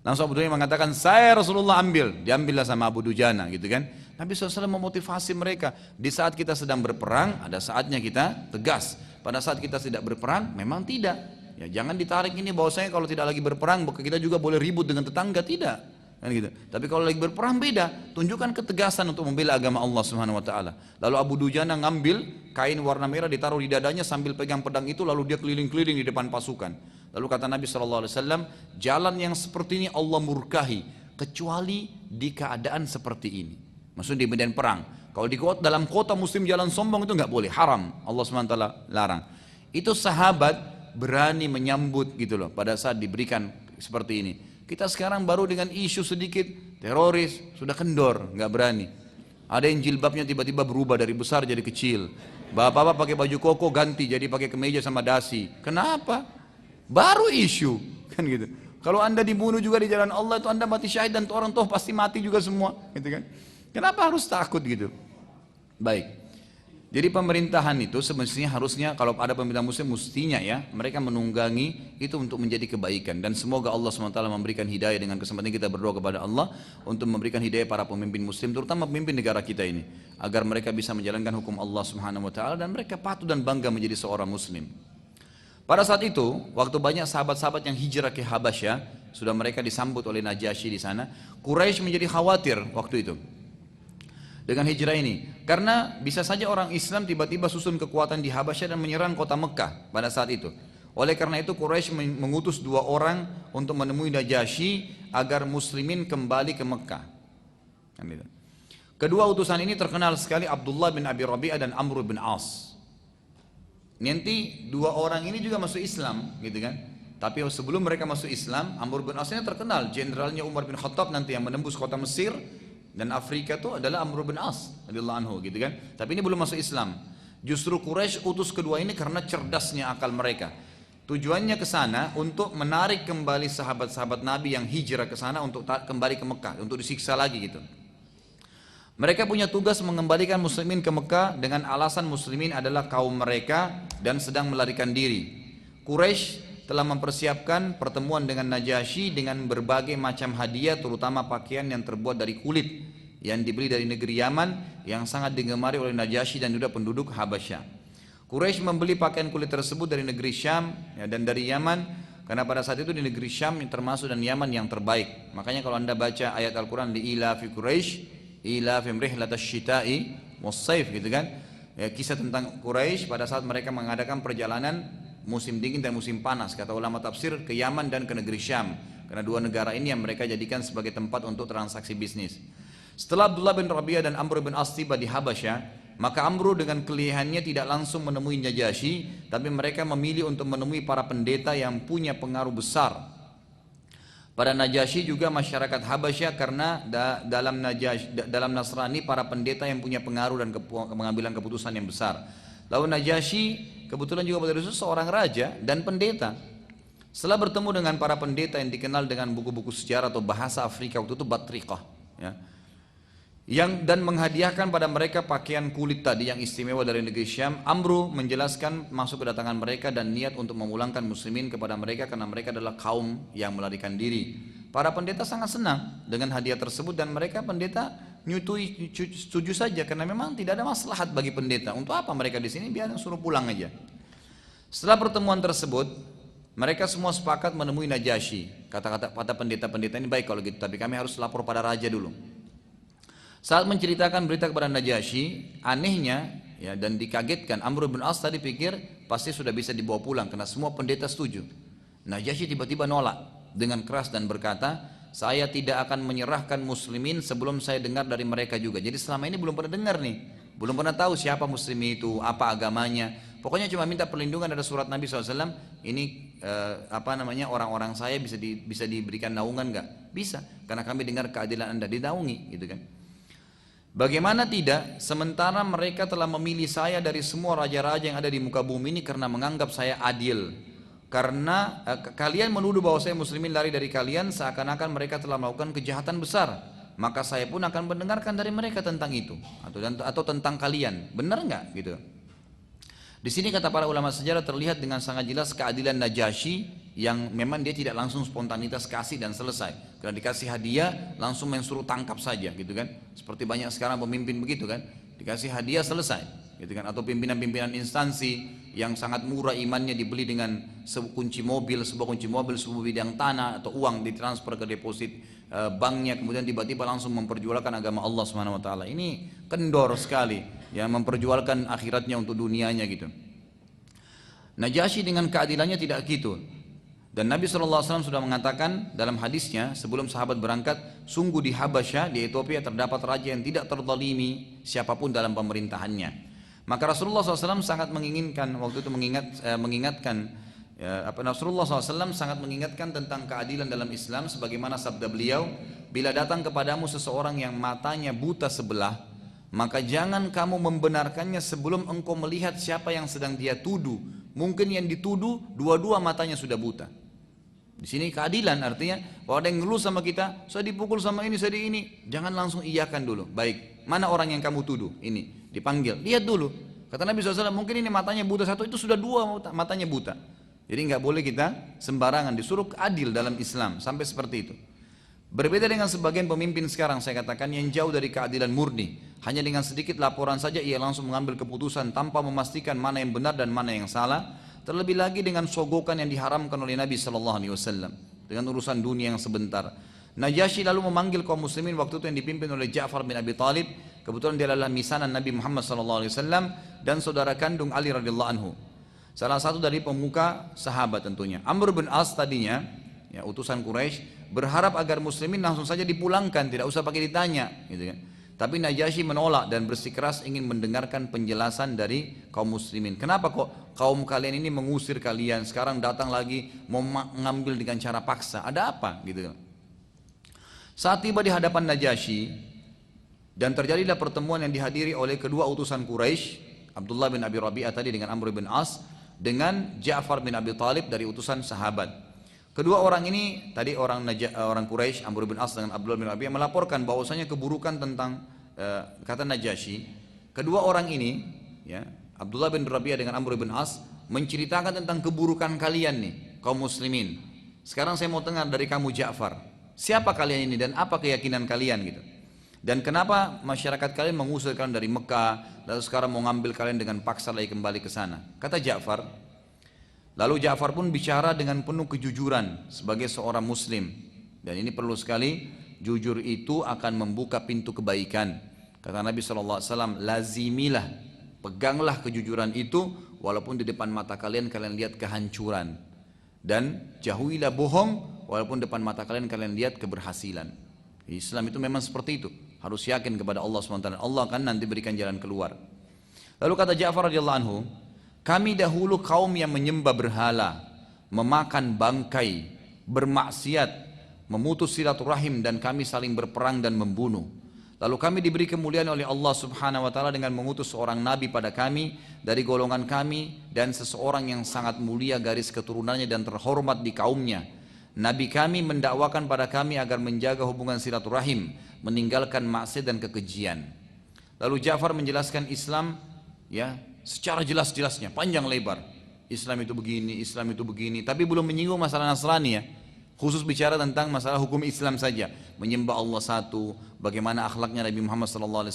Langsung Abu Dujana mengatakan, saya Rasulullah ambil. Diambillah sama Abu Dujana gitu kan. Nabi SAW memotivasi mereka. Di saat kita sedang berperang, ada saatnya kita tegas. Pada saat kita tidak berperang, memang tidak. Ya, jangan ditarik ini bahwasanya kalau tidak lagi berperang kita juga boleh ribut dengan tetangga, tidak. Kan gitu. Tapi kalau lagi berperang beda, tunjukkan ketegasan untuk membela agama Allah Subhanahu wa taala. Lalu Abu Dujana ngambil kain warna merah ditaruh di dadanya sambil pegang pedang itu, lalu dia keliling-keliling di depan pasukan. Lalu kata Nabi SAW, jalan yang seperti ini Allah murkahi kecuali di keadaan seperti ini. Maksudnya di medan perang. Kalau dalam kota muslim jalan sombong itu nggak boleh, haram. Allah SWT larang. Itu sahabat berani menyambut gitu loh pada saat diberikan seperti ini. Kita sekarang baru dengan isu sedikit teroris sudah kendor, nggak berani. Ada yang jilbabnya tiba-tiba berubah dari besar jadi kecil. Bapak-bapak pakai baju koko ganti jadi pakai kemeja sama dasi. Kenapa? Baru isu kan gitu. Kalau Anda dibunuh juga di jalan Allah itu Anda mati syahid dan orang tua pasti mati juga semua, gitu kan? Kenapa harus takut gitu? Baik. Jadi pemerintahan itu semestinya harusnya kalau ada pemerintah muslim mestinya ya mereka menunggangi itu untuk menjadi kebaikan, dan semoga Allah SWT memberikan hidayah. Dengan kesempatan kita berdoa kepada Allah untuk memberikan hidayah para pemimpin muslim, terutama pemimpin negara kita ini, agar mereka bisa menjalankan hukum Allah Subhanahu wa taala dan mereka patuh dan bangga menjadi seorang muslim. Pada saat itu, waktu banyak sahabat-sahabat yang hijrah ke Habasyah, sudah mereka disambut oleh Najasyi di sana, Quraisy menjadi khawatir waktu itu dengan hijrah ini. Karena bisa saja orang Islam tiba-tiba susun kekuatan di Habasyah dan menyerang kota Mekah pada saat itu. Oleh karena itu Quraisy mengutus 2 orang untuk menemui Najasyi agar muslimin kembali ke Mekah. Kedua utusan ini terkenal sekali, Abdullah bin Abi Rabi'ah dan Amr bin As. Nanti 2 orang ini juga masuk Islam, gitu kan? Tapi sebelum mereka masuk Islam, Amr bin As ini terkenal, jenderalnya Umar bin Khattab nanti yang menembus kota Mesir dan Afrika itu adalah Amr bin As radhiyallahu anhu, gitu kan? Tapi ini belum masuk Islam. Justru Quraisy utus kedua ini karena cerdasnya akal mereka. Tujuannya ke sana untuk menarik kembali sahabat-sahabat Nabi yang hijrah ke sana untuk kembali ke Mekah, untuk disiksa lagi gitu. Mereka punya tugas mengembalikan muslimin ke Mekah dengan alasan muslimin adalah kaum mereka dan sedang melarikan diri. Quraisy telah mempersiapkan pertemuan dengan Najasyi dengan berbagai macam hadiah, terutama pakaian yang terbuat dari kulit yang dibeli dari negeri Yaman yang sangat digemari oleh Najasyi dan juga penduduk Habasyah. Quraisy membeli pakaian kulit tersebut dari negeri Syam dan dari Yaman, karena pada saat itu di negeri Syam termasuk dan Yaman yang terbaik. Makanya kalau anda baca ayat Al-Quran di ila fi Quraisy ila fim rihlatash syita'i was-saif, gitu kan, ya, kisah tentang Quraisy pada saat mereka mengadakan perjalanan musim dingin dan musim panas, kata ulama tafsir, ke Yaman dan ke negeri Syam, karena 2 negara ini yang mereka jadikan sebagai tempat untuk transaksi bisnis. Setelah Abdullah bin Rabi'ah dan Amr bin As tiba di Habasyah, maka Amr dengan kelihayannya tidak langsung menemui Najasyi, tapi mereka memilih untuk menemui para pendeta yang punya pengaruh besar pada Najasyi juga masyarakat Habasyah, karena dalam Nasrani para pendeta yang punya pengaruh dan pengambilan keputusan yang besar. Lalu Najasyi kebetulan juga pada itu seorang raja dan pendeta. Setelah bertemu dengan para pendeta yang dikenal dengan buku-buku sejarah atau bahasa Afrika waktu itu Batriqah, ya, dan menghadiahkan pada mereka pakaian kulit tadi yang istimewa dari negeri Syam, Amru menjelaskan masuk kedatangan mereka dan niat untuk memulangkan muslimin kepada mereka karena mereka adalah kaum yang melarikan diri. Para pendeta sangat senang dengan hadiah tersebut dan mereka pendeta nyutui, setuju saja karena memang tidak ada maslahat bagi pendeta. Untuk apa mereka di sini, biar suruh pulang aja. Setelah pertemuan tersebut, mereka semua sepakat menemui Najasyi. Kata-kata pendeta-pendeta ini, baik kalau gitu, tapi kami harus lapor pada raja dulu. Saat menceritakan berita kepada Najasyi, anehnya ya, dan dikagetkan, Amr bin As tadi pikir pasti sudah bisa dibawa pulang karena semua pendeta setuju. Najasyi tiba-tiba nolak dengan keras dan berkata, saya tidak akan menyerahkan muslimin sebelum saya dengar dari mereka juga. Jadi selama ini belum pernah dengar nih, belum pernah tahu siapa muslim itu, apa agamanya. Pokoknya cuma minta perlindungan, ada surat Nabi SAW, ini orang-orang saya bisa diberikan naungan nggak? Bisa, karena kami dengar keadilan anda, dinaungi gitu kan. Bagaimana tidak, sementara mereka telah memilih saya dari semua raja-raja yang ada di muka bumi ini karena menganggap saya adil. Karena kalian menuduh bahwa saya muslimin lari dari kalian seakan-akan mereka telah melakukan kejahatan besar. Maka saya pun akan mendengarkan dari mereka tentang itu atau tentang kalian. Benar nggak gitu? Di sini kata para ulama sejarah terlihat dengan sangat jelas keadilan Najasyi yang memang dia tidak langsung spontanitas kasih dan selesai. Karena dikasih hadiah langsung mensuruh tangkap saja gitu kan. Seperti banyak sekarang pemimpin begitu kan. Dikasih hadiah selesai gitu kan. Atau pimpinan-pimpinan instansi yang sangat murah imannya dibeli dengan sebuah kunci mobil, sebuah bidang tanah atau uang ditransfer ke deposit banknya, kemudian tiba-tiba langsung memperjualkan agama Allah Subhanahu wa taala. Ini kendor sekali, ya, memperjualkan akhiratnya untuk dunianya gitu. Najasyi dengan keadilannya tidak gitu. Dan Nabi SAW sudah mengatakan dalam hadisnya sebelum sahabat berangkat, sungguh di Habasyah, di Ethiopia terdapat raja yang tidak terzalimi siapapun dalam pemerintahannya. Maka Rasulullah SAW sangat menginginkan waktu itu Rasulullah SAW sangat mengingatkan tentang keadilan dalam Islam, sebagaimana sabda beliau, bila datang kepadamu seseorang yang matanya buta sebelah, maka jangan kamu membenarkannya sebelum engkau melihat siapa yang sedang dia tuduh. Mungkin yang dituduh dua-dua matanya sudah buta. Di sini keadilan artinya kalau ada yang ngeluh sama kita, saya dipukul sama ini, saya di ini, jangan langsung iyakan dulu. Baik, mana orang yang kamu tuduh? Ini dipanggil, lihat dulu. Kata Nabi SAW, mungkin ini matanya buta satu, itu sudah 2 matanya buta. Jadi nggak boleh kita sembarangan, disuruh adil dalam Islam sampai seperti itu. Berbeda dengan sebagian pemimpin sekarang, saya katakan, yang jauh dari keadilan murni. Hanya dengan sedikit laporan saja ia langsung mengambil keputusan tanpa memastikan mana yang benar dan mana yang salah. Terlebih lagi dengan sogokan yang diharamkan oleh Nabi SAW dengan urusan dunia yang sebentar. Najasyi lalu memanggil kaum muslimin waktu itu yang dipimpin oleh Ja'far bin Abi Talib. Kebetulan dia adalah misanan Nabi Muhammad SAW dan saudara kandung Ali radhiyallahu anhu. Salah satu dari pemuka sahabat tentunya. Amr bin As tadinya, ya, utusan Quraisy, berharap agar muslimin langsung saja dipulangkan, tidak usah pakai ditanya, gitu kan. Tapi Najasyi menolak dan bersikeras ingin mendengarkan penjelasan dari kaum muslimin. Kenapa kok kaum kalian ini mengusir kalian, sekarang datang lagi mau mengambil dengan cara paksa? Ada apa? Gitu. Saat tiba di hadapan Najasyi dan terjadilah pertemuan yang dihadiri oleh kedua utusan Quraisy, Abdullah bin Abi Rabi'ah tadi dengan Amr bin As, dengan Ja'far bin Abi Talib dari utusan sahabat. Kedua orang ini tadi orang Quraisy, Amr bin As dengan Abdullah bin Rabi'ah, melaporkan bahwasanya keburukan tentang kata Najasyi. Kedua orang ini, ya, Abdullah bin Rabi'ah dengan Amr bin As, menceritakan tentang keburukan kalian nih, kaum muslimin. Sekarang saya mau dengar dari kamu Ja'far, siapa kalian ini dan apa keyakinan kalian gitu. Dan kenapa masyarakat kalian mengusir kalian dari Mekah, lalu sekarang mau ngambil kalian dengan paksa lagi kembali ke sana. Kata Ja'far, lalu Ja'far pun bicara dengan penuh kejujuran sebagai seorang muslim. Dan ini perlu sekali, jujur itu akan membuka pintu kebaikan. Kata Nabi SAW, lazimilah, peganglah kejujuran itu, walaupun di depan mata kalian lihat kehancuran. Dan jauhilah bohong, walaupun depan mata kalian lihat keberhasilan. Islam itu memang seperti itu. Harus yakin kepada Allah SWT. Allah akan nanti berikan jalan keluar. Lalu kata Ja'far radhiyallahu anhu, kami dahulu kaum yang menyembah berhala, memakan bangkai, bermaksiat, memutus silaturahim, dan kami saling berperang dan membunuh. Lalu kami diberi kemuliaan oleh Allah Subhanahu wa taala dengan mengutus seorang nabi pada kami dari golongan kami, dan seseorang yang sangat mulia garis keturunannya dan terhormat di kaumnya. Nabi kami mendakwakan pada kami agar menjaga hubungan silaturahim, meninggalkan maksiat dan kekejian. Lalu Ja'far menjelaskan Islam, ya, secara jelas-jelasnya, panjang lebar. Islam itu begini, Islam itu begini, tapi belum menyinggung masalah Nasrani, ya. Khusus bicara tentang masalah hukum Islam saja, menyembah Allah satu, bagaimana akhlaknya Nabi Muhammad SAW,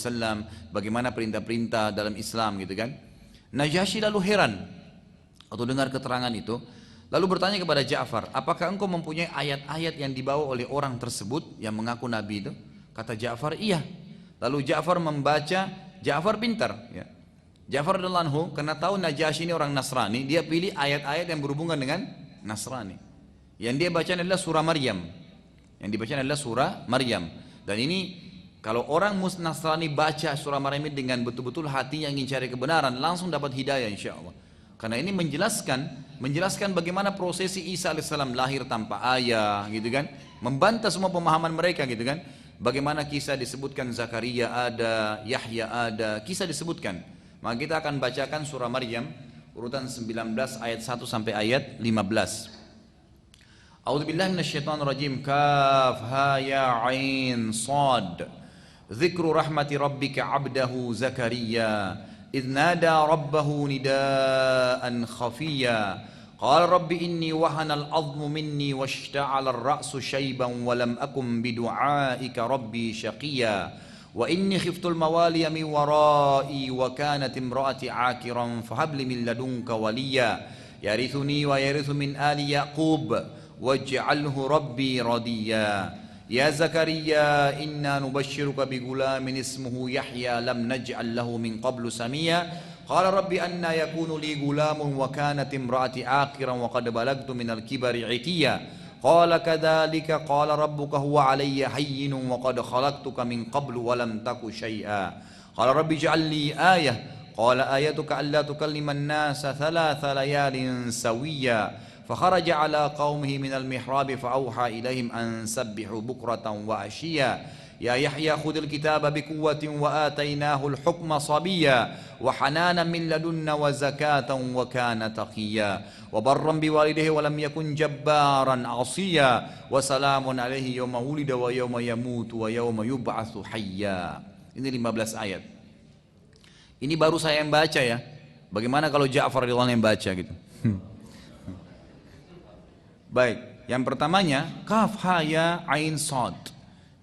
bagaimana perintah-perintah dalam Islam, gitu kan. Najasyi lalu heran atau dengar keterangan itu, lalu bertanya kepada Ja'far, apakah engkau mempunyai ayat-ayat yang dibawa oleh orang tersebut yang mengaku Nabi itu? Kata Ja'far, iya. Lalu Ja'far membaca, Ja'far pintar, ya. Ja'far radhiyallahu anhu karena tahu Najasyi ini orang Nasrani, dia pilih ayat-ayat yang berhubungan dengan Nasrani. Yang dia baca adalah surah Maryam. Yang dibaca adalah surah Maryam. Dan ini kalau orang Nasrani baca surah Maryam ini dengan betul-betul hati yang ingin cari kebenaran, langsung dapat hidayah insya-Allah. Karena ini menjelaskan bagaimana prosesi Isa alaihissalam lahir tanpa ayah, gitu kan? Membantah semua pemahaman mereka, gitu kan? Bagaimana kisah disebutkan Zakaria ada, Yahya ada, kisah disebutkan. Maka kita akan bacakan surah Maryam urutan 19 ayat 1 sampai ayat 15. A'udzubillahi minasyaitonirrajim. Kaf ha ya ain sad. Dzikru rahmati rabbika 'abdahu Zakaria idh nada rabbahu nidaan khafiyya. Qala rabbi inni wahana al-'azmu minni washta'ala ar-ra'su shayban wa lam akum bidu'aika rabbi shaqiyya. Wa inni khiftul mawaliya min wara'i wa kanat imra'ati 'akiran fahab li min ladunka waliya yarithuni wa yarithu min ali yaqub waj'alhu rabbi radiya. Ya Zakaria inna nubashshiruka bigulamin ismuhu Yahya lam naj'al lahu min qablu samia. Qala rabbi anna yakunu li gulamun wa kanat imraati aqiran wa qad balagtu minal kibari 'itiyya. Qala kadzalika qala rabbuka huwa 'alayya hayyinun wa qad khalaqtuka min qablu wa lam taku syai'a. Qala rabbi ij'al li ayah. Qala ayatuka alla tukalliman nasa thalatha layalin sawiyya. فخرج على قومه من المحراب فأوحى إليهم أن سبحوا بكرة وعشيا. يا يحيى خذ الكتاب بقوة وآتيناه الحكم صبيا وحنانا من لدنا وزكاة وكان تقيا وبرا بوالده ولم يكن جبارا عصيا وسلام عليه يوم ولد ويوم يموت ويوم يبعث حيا. Ini 15 ayat. Ini baru saya yang baca, ya. Bagaimana kalau Ja'far radhiyallahu anhu yang baca gitu? Baik, yang pertamanya kaf ha ya ain sad.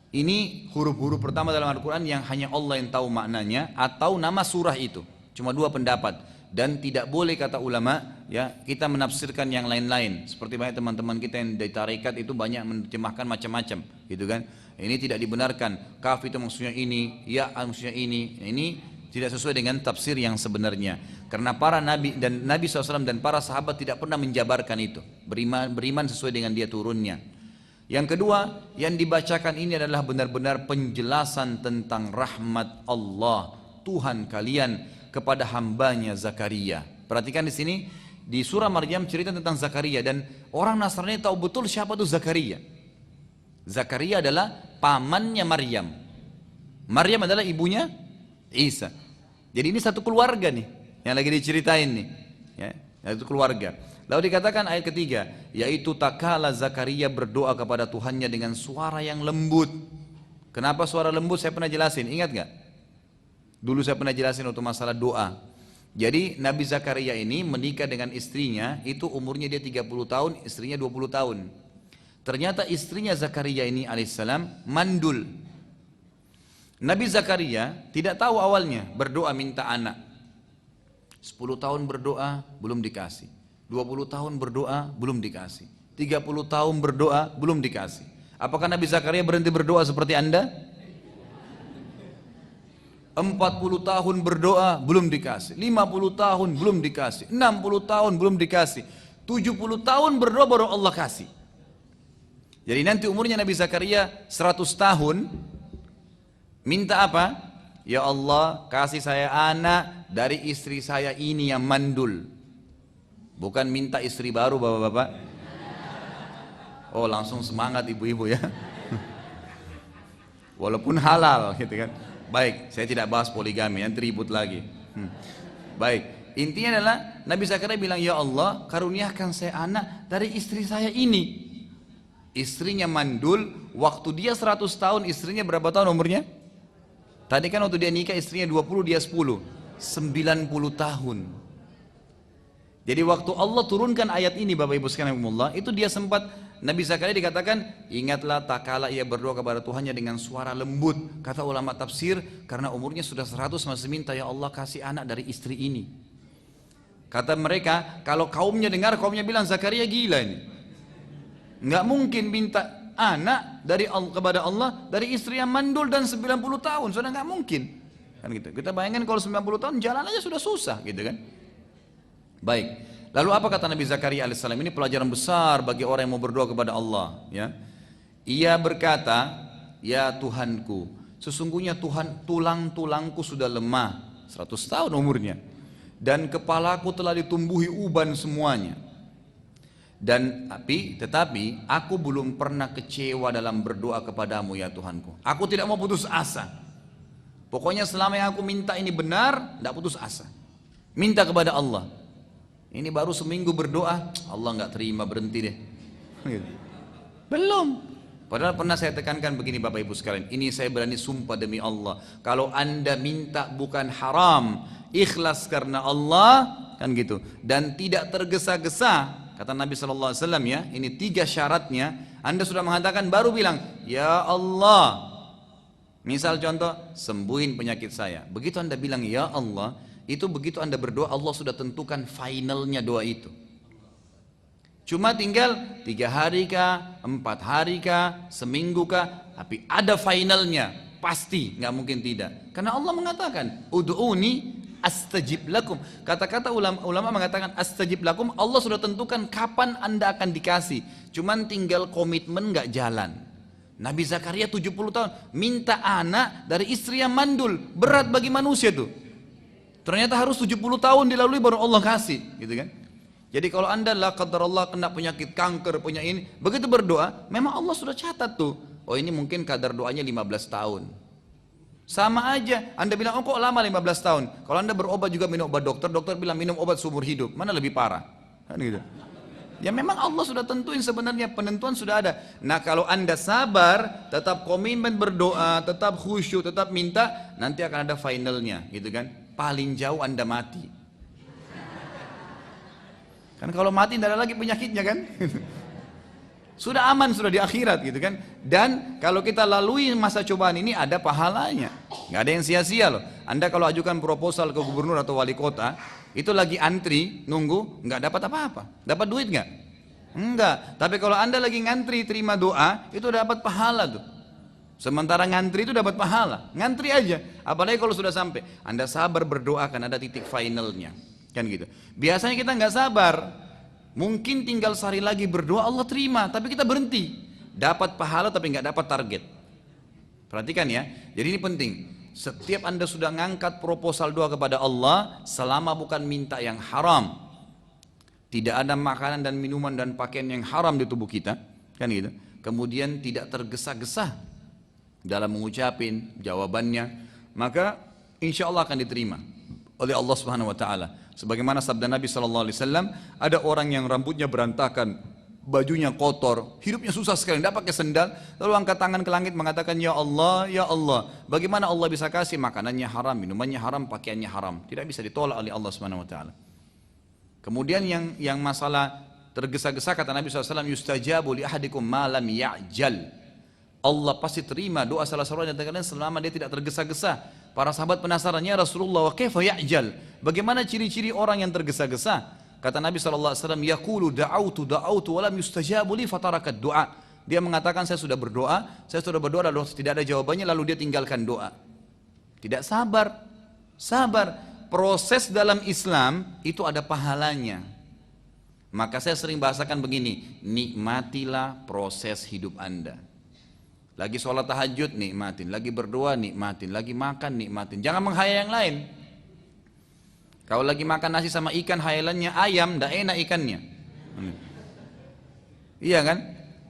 Ini huruf-huruf pertama dalam Al-Quran yang hanya Allah yang tahu maknanya atau nama surah itu. Cuma dua pendapat. Dan tidak boleh kata ulama ya kita menafsirkan yang lain-lain. Seperti banyak teman-teman kita yang dari tarekat itu banyak menerjemahkan macam-macam, gitu kan. Ini tidak dibenarkan. Kaf itu maksudnya ini, ya maksudnya ini. Ini tidak sesuai dengan tafsir yang sebenarnya. Karena para nabi dan Nabi SAW dan para sahabat tidak pernah menjabarkan itu. Beriman sesuai dengan dia turunnya. Yang kedua, yang dibacakan ini adalah benar-benar penjelasan tentang rahmat Allah, Tuhan kalian kepada hambanya Zakaria. Perhatikan di sini, di surah Maryam cerita tentang Zakaria dan orang Nasrani tahu betul siapa itu Zakaria. Zakaria adalah pamannya Maryam. Maryam adalah ibunya Isa. Jadi ini satu keluarga nih yang lagi diceritain nih, ya, satu keluarga. Lalu dikatakan ayat ketiga, yaitu takala Zakaria berdoa kepada Tuhannya dengan suara yang lembut. Kenapa suara lembut? Saya pernah jelasin, ingat gak? Dulu saya pernah jelasin untuk masalah doa. Jadi Nabi Zakaria ini menikah dengan istrinya, itu umurnya dia 30 tahun, istrinya 20 tahun. Ternyata istrinya Zakaria ini alaihissalam mandul. Nabi Zakaria tidak tahu awalnya, berdoa minta anak. 10 tahun berdoa, belum dikasih. 20 tahun berdoa, belum dikasih. 30 tahun berdoa, belum dikasih. Apakah Nabi Zakaria berhenti berdoa seperti Anda? 40 tahun berdoa, belum dikasih. 50 tahun, belum dikasih. 60 tahun, belum dikasih. 70 tahun berdoa, baru Allah kasih. Jadi nanti umurnya Nabi Zakaria 100 tahun, minta apa? Ya Allah, kasih saya anak dari istri saya ini yang mandul. Bukan minta istri baru bapak-bapak. Oh langsung semangat ibu-ibu ya. Walaupun halal gitu kan. Baik, saya tidak bahas poligami, nanti ribut lagi. Baik, intinya adalah Nabi Zakaria bilang, ya Allah karuniakan saya anak dari istri saya ini. Istrinya mandul, waktu dia 100 tahun, istrinya berapa tahun umurnya? Tadi kan waktu dia nikah istrinya 20, dia 10, 90 tahun. Jadi waktu Allah turunkan ayat ini Bapak Ibu sekalian, itu dia sempat, Nabi Zakaria dikatakan, ingatlah tak kala ia berdoa kepada Tuhannya dengan suara lembut. Kata ulama tafsir, karena umurnya sudah 100 masih minta, ya Allah kasih anak dari istri ini. Kata mereka, kalau kaumnya dengar, kaumnya bilang Zakaria gila ini. Nggak mungkin minta anak dari kepada Allah dari istri yang mandul dan 90 tahun, sudah nggak mungkin. Kan gitu. Kita bayangkan kalau 90 tahun jalan aja sudah susah gitu kan. Baik, lalu apa kata Nabi Zakaria alaihissalam? Ini pelajaran besar bagi orang yang mau berdoa kepada Allah ya. Ia berkata, ya Tuhanku, sesungguhnya Tuhan tulang-tulangku sudah lemah, 100 tahun umurnya, dan kepalaku telah ditumbuhi uban semuanya. Dan tetapi aku belum pernah kecewa dalam berdoa kepadamu ya Tuhanku. Aku tidak mau putus asa. Pokoknya selama yang aku minta ini benar, tidak putus asa. Minta kepada Allah. Ini baru seminggu berdoa, Allah nggak terima, berhenti deh. Belum. Padahal pernah saya tekankan begini Bapak Ibu sekalian, ini saya berani sumpah demi Allah, kalau Anda minta bukan haram, ikhlas karena Allah, kan gitu, dan tidak tergesa-gesa, kata Nabi SAW ya, ini 3 syaratnya. Anda sudah mengatakan baru bilang, ya Allah, misal contoh, sembuhin penyakit saya. Begitu Anda bilang ya Allah, itu begitu Anda berdoa, Allah sudah tentukan finalnya doa itu. Cuma tinggal 3 hari kah, 4 hari kah, seminggu kah, tapi ada finalnya, pasti, nggak mungkin tidak. Karena Allah mengatakan, ud'uni astajib lakum. Kata-kata ulama mengatakan astajib lakum, Allah sudah tentukan kapan Anda akan dikasih. Cuman tinggal komitmen nggak jalan. Nabi Zakaria 70 tahun minta anak dari istri yang mandul, berat bagi manusia tuh. Ternyata harus 70 tahun dilalui baru Allah kasih, gitu kan? Jadi kalau Anda la qadarullah kena penyakit kanker, punya ini, begitu berdoa, memang Allah sudah catat tuh. Oh ini mungkin kadar doanya 15 tahun. Sama aja, Anda bilang, oh kok lama 15 tahun? Kalau Anda berobat juga minum obat dokter, dokter bilang minum obat seumur hidup, mana lebih parah? Kan gitu. Ya memang Allah sudah tentuin sebenarnya, penentuan sudah ada. Nah kalau Anda sabar, tetap komitmen berdoa, tetap khusyuk, tetap minta, nanti akan ada finalnya, gitu kan? Paling jauh Anda mati. Kan kalau mati tidak ada lagi penyakitnya kan? Sudah aman, sudah di akhirat gitu kan. Dan kalau kita lalui masa cobaan ini ada pahalanya, nggak ada yang sia-sia loh. Anda kalau ajukan proposal ke gubernur atau wali kota, itu lagi antri, nunggu, nggak dapat apa-apa. Dapat duit nggak? Enggak. Tapi kalau Anda lagi ngantri terima doa, itu dapat pahala tuh. Sementara ngantri itu dapat pahala. Ngantri aja. Apalagi kalau sudah sampai. Anda sabar berdoa kan ada titik finalnya. Kan gitu. Biasanya kita nggak sabar. Mungkin tinggal sehari lagi berdoa Allah terima, tapi kita berhenti. Dapat pahala tapi nggak dapat target. Perhatikan ya. Jadi ini penting. Setiap Anda sudah ngangkat proposal doa kepada Allah, selama bukan minta yang haram, tidak ada makanan dan minuman dan pakaian yang haram di tubuh kita, kan gitu. Kemudian tidak tergesa-gesa dalam mengucapin jawabannya, maka insya Allah akan diterima oleh Allah Subhanahu Wa Taala. Sebagaimana sabda Nabi Sallallahu Alaihi Wasallam, ada orang yang rambutnya berantakan, bajunya kotor, hidupnya susah sekali, tidak pakai sendal, lalu angkat tangan ke langit mengatakan, ya Allah, bagaimana Allah bisa kasih makanannya haram, minumannya haram, pakaiannya haram, tidak bisa ditolak oleh Allah Subhanahu Wa Taala. Kemudian yang masalah tergesa-gesa, kata Nabi SAW, yustajabu li ahadikum ma lam ya'jal. Allah pasti terima doa salah seorang dari kalian selama dia tidak tergesa-gesa. Para sahabat penasaran, ya Rasulullah, wa kaifa ya'jal? Bagaimana ciri-ciri orang yang tergesa-gesa? Kata Nabi SAW, yaqulu da'autu wa lam yustajabu li fatarakat doa. Dia mengatakan, saya sudah berdoa lalu tidak ada jawabannya, lalu dia tinggalkan doa. Tidak sabar. Proses dalam Islam itu ada pahalanya. Maka saya sering bahasakan begini, nikmatilah proses hidup Anda. Lagi sholat tahajud nikmatin, lagi berdoa nikmatin, lagi makan nikmatin. Jangan menghayal yang lain. Kalau lagi makan nasi sama ikan, hayalannya ayam, tidak enak ikannya. Iya kan?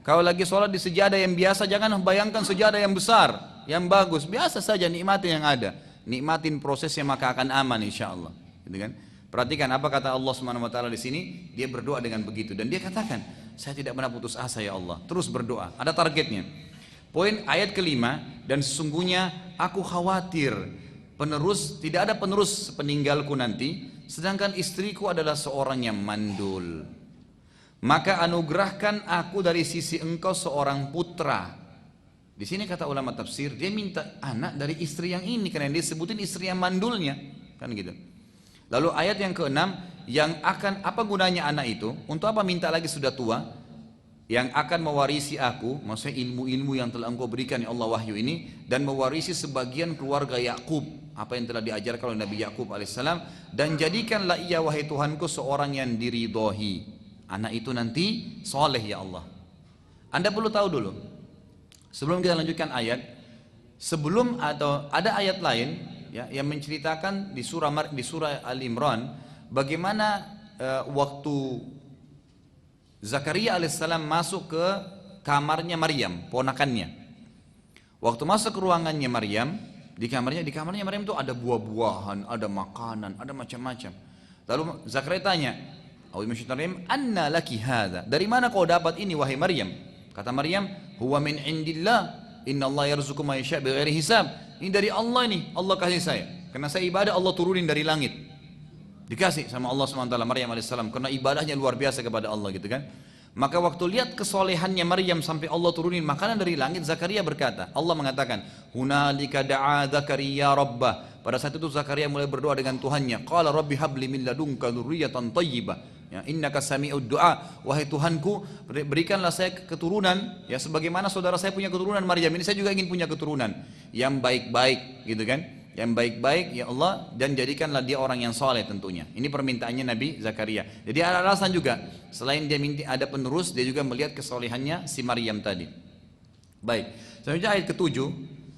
Kalau lagi sholat di sejadah yang biasa, jangan bayangkan sejadah yang besar, yang bagus. Biasa saja, nikmatin yang ada. Nikmatin prosesnya maka akan aman insya Allah. Gitu kan? Perhatikan apa kata Allah Subhanahu Wa Taala di sini. Dia berdoa dengan begitu dan dia katakan, saya tidak pernah putus asa ya Allah. Terus berdoa. Ada targetnya. Poin ayat kelima, dan sesungguhnya aku khawatir tidak ada penerus peninggalku nanti, sedangkan istriku adalah seorang yang mandul. Maka anugerahkan aku dari sisi engkau seorang putra. Di sini kata ulama tafsir, dia minta anak dari istri yang ini karena dia sebutin istri yang mandulnya, kan gitu. Lalu ayat yang keenam, yang akan apa gunanya anak itu? Untuk apa minta lagi sudah tua? Yang akan mewarisi aku, maksudnya ilmu-ilmu yang telah engkau berikan ya Allah wahyu ini, dan mewarisi sebagian keluarga Yakub, apa yang telah diajarkan oleh Nabi Yakub alaihissalam, dan jadikanlah ia wahai Tuhanku seorang yang diridhoi. Anak itu nanti soleh ya Allah. Anda perlu tahu dulu, sebelum kita lanjutkan ayat, sebelum atau ada ayat lain ya, yang menceritakan di surah Al-Imran bagaimana waktu Zakaria alaihissalam masuk ke kamarnya Maryam, ponakannya. Waktu masuk ke ruangannya Maryam, di kamarnya Maryam itu ada buah-buahan, ada makanan, ada macam-macam. Lalu Zakaria tanya, anna laki hadza? Dari mana kau dapat ini wahai Maryam? Kata Maryam, huwa min indillah, innallaha yarzuqu man yasha' bighairi hisab. Ini dari Allah nih, Allah kasih saya. Karena saya ibadah, Allah turunin dari langit. Dikasih sama Allah SWT Maryam AS karena ibadahnya luar biasa kepada Allah gitu kan. Maka waktu lihat kesolehannya Maryam sampai Allah turunin makanan dari langit, Zakaria berkata, Allah mengatakan, hunalika da'a Zakaria rabbah. Pada saat itu Zakaria mulai berdoa dengan Tuhannya, qala rabbi habli min ladunka dzurriyyatan thayyibah. Ya, innaka sami'ud du'a. Wahai Tuhanku, berikanlah saya keturunan ya sebagaimana saudara saya punya keturunan Maryam. Ini saya juga ingin punya keturunan yang baik-baik gitu kan. Yang baik-baik ya Allah, dan jadikanlah dia orang yang soleh tentunya. Ini permintaannya Nabi Zakaria. Jadi ada alasan juga, selain dia minta ada penerus, dia juga melihat kesolehannya si Maryam tadi. Baik, selanjutnya ayat ke-7.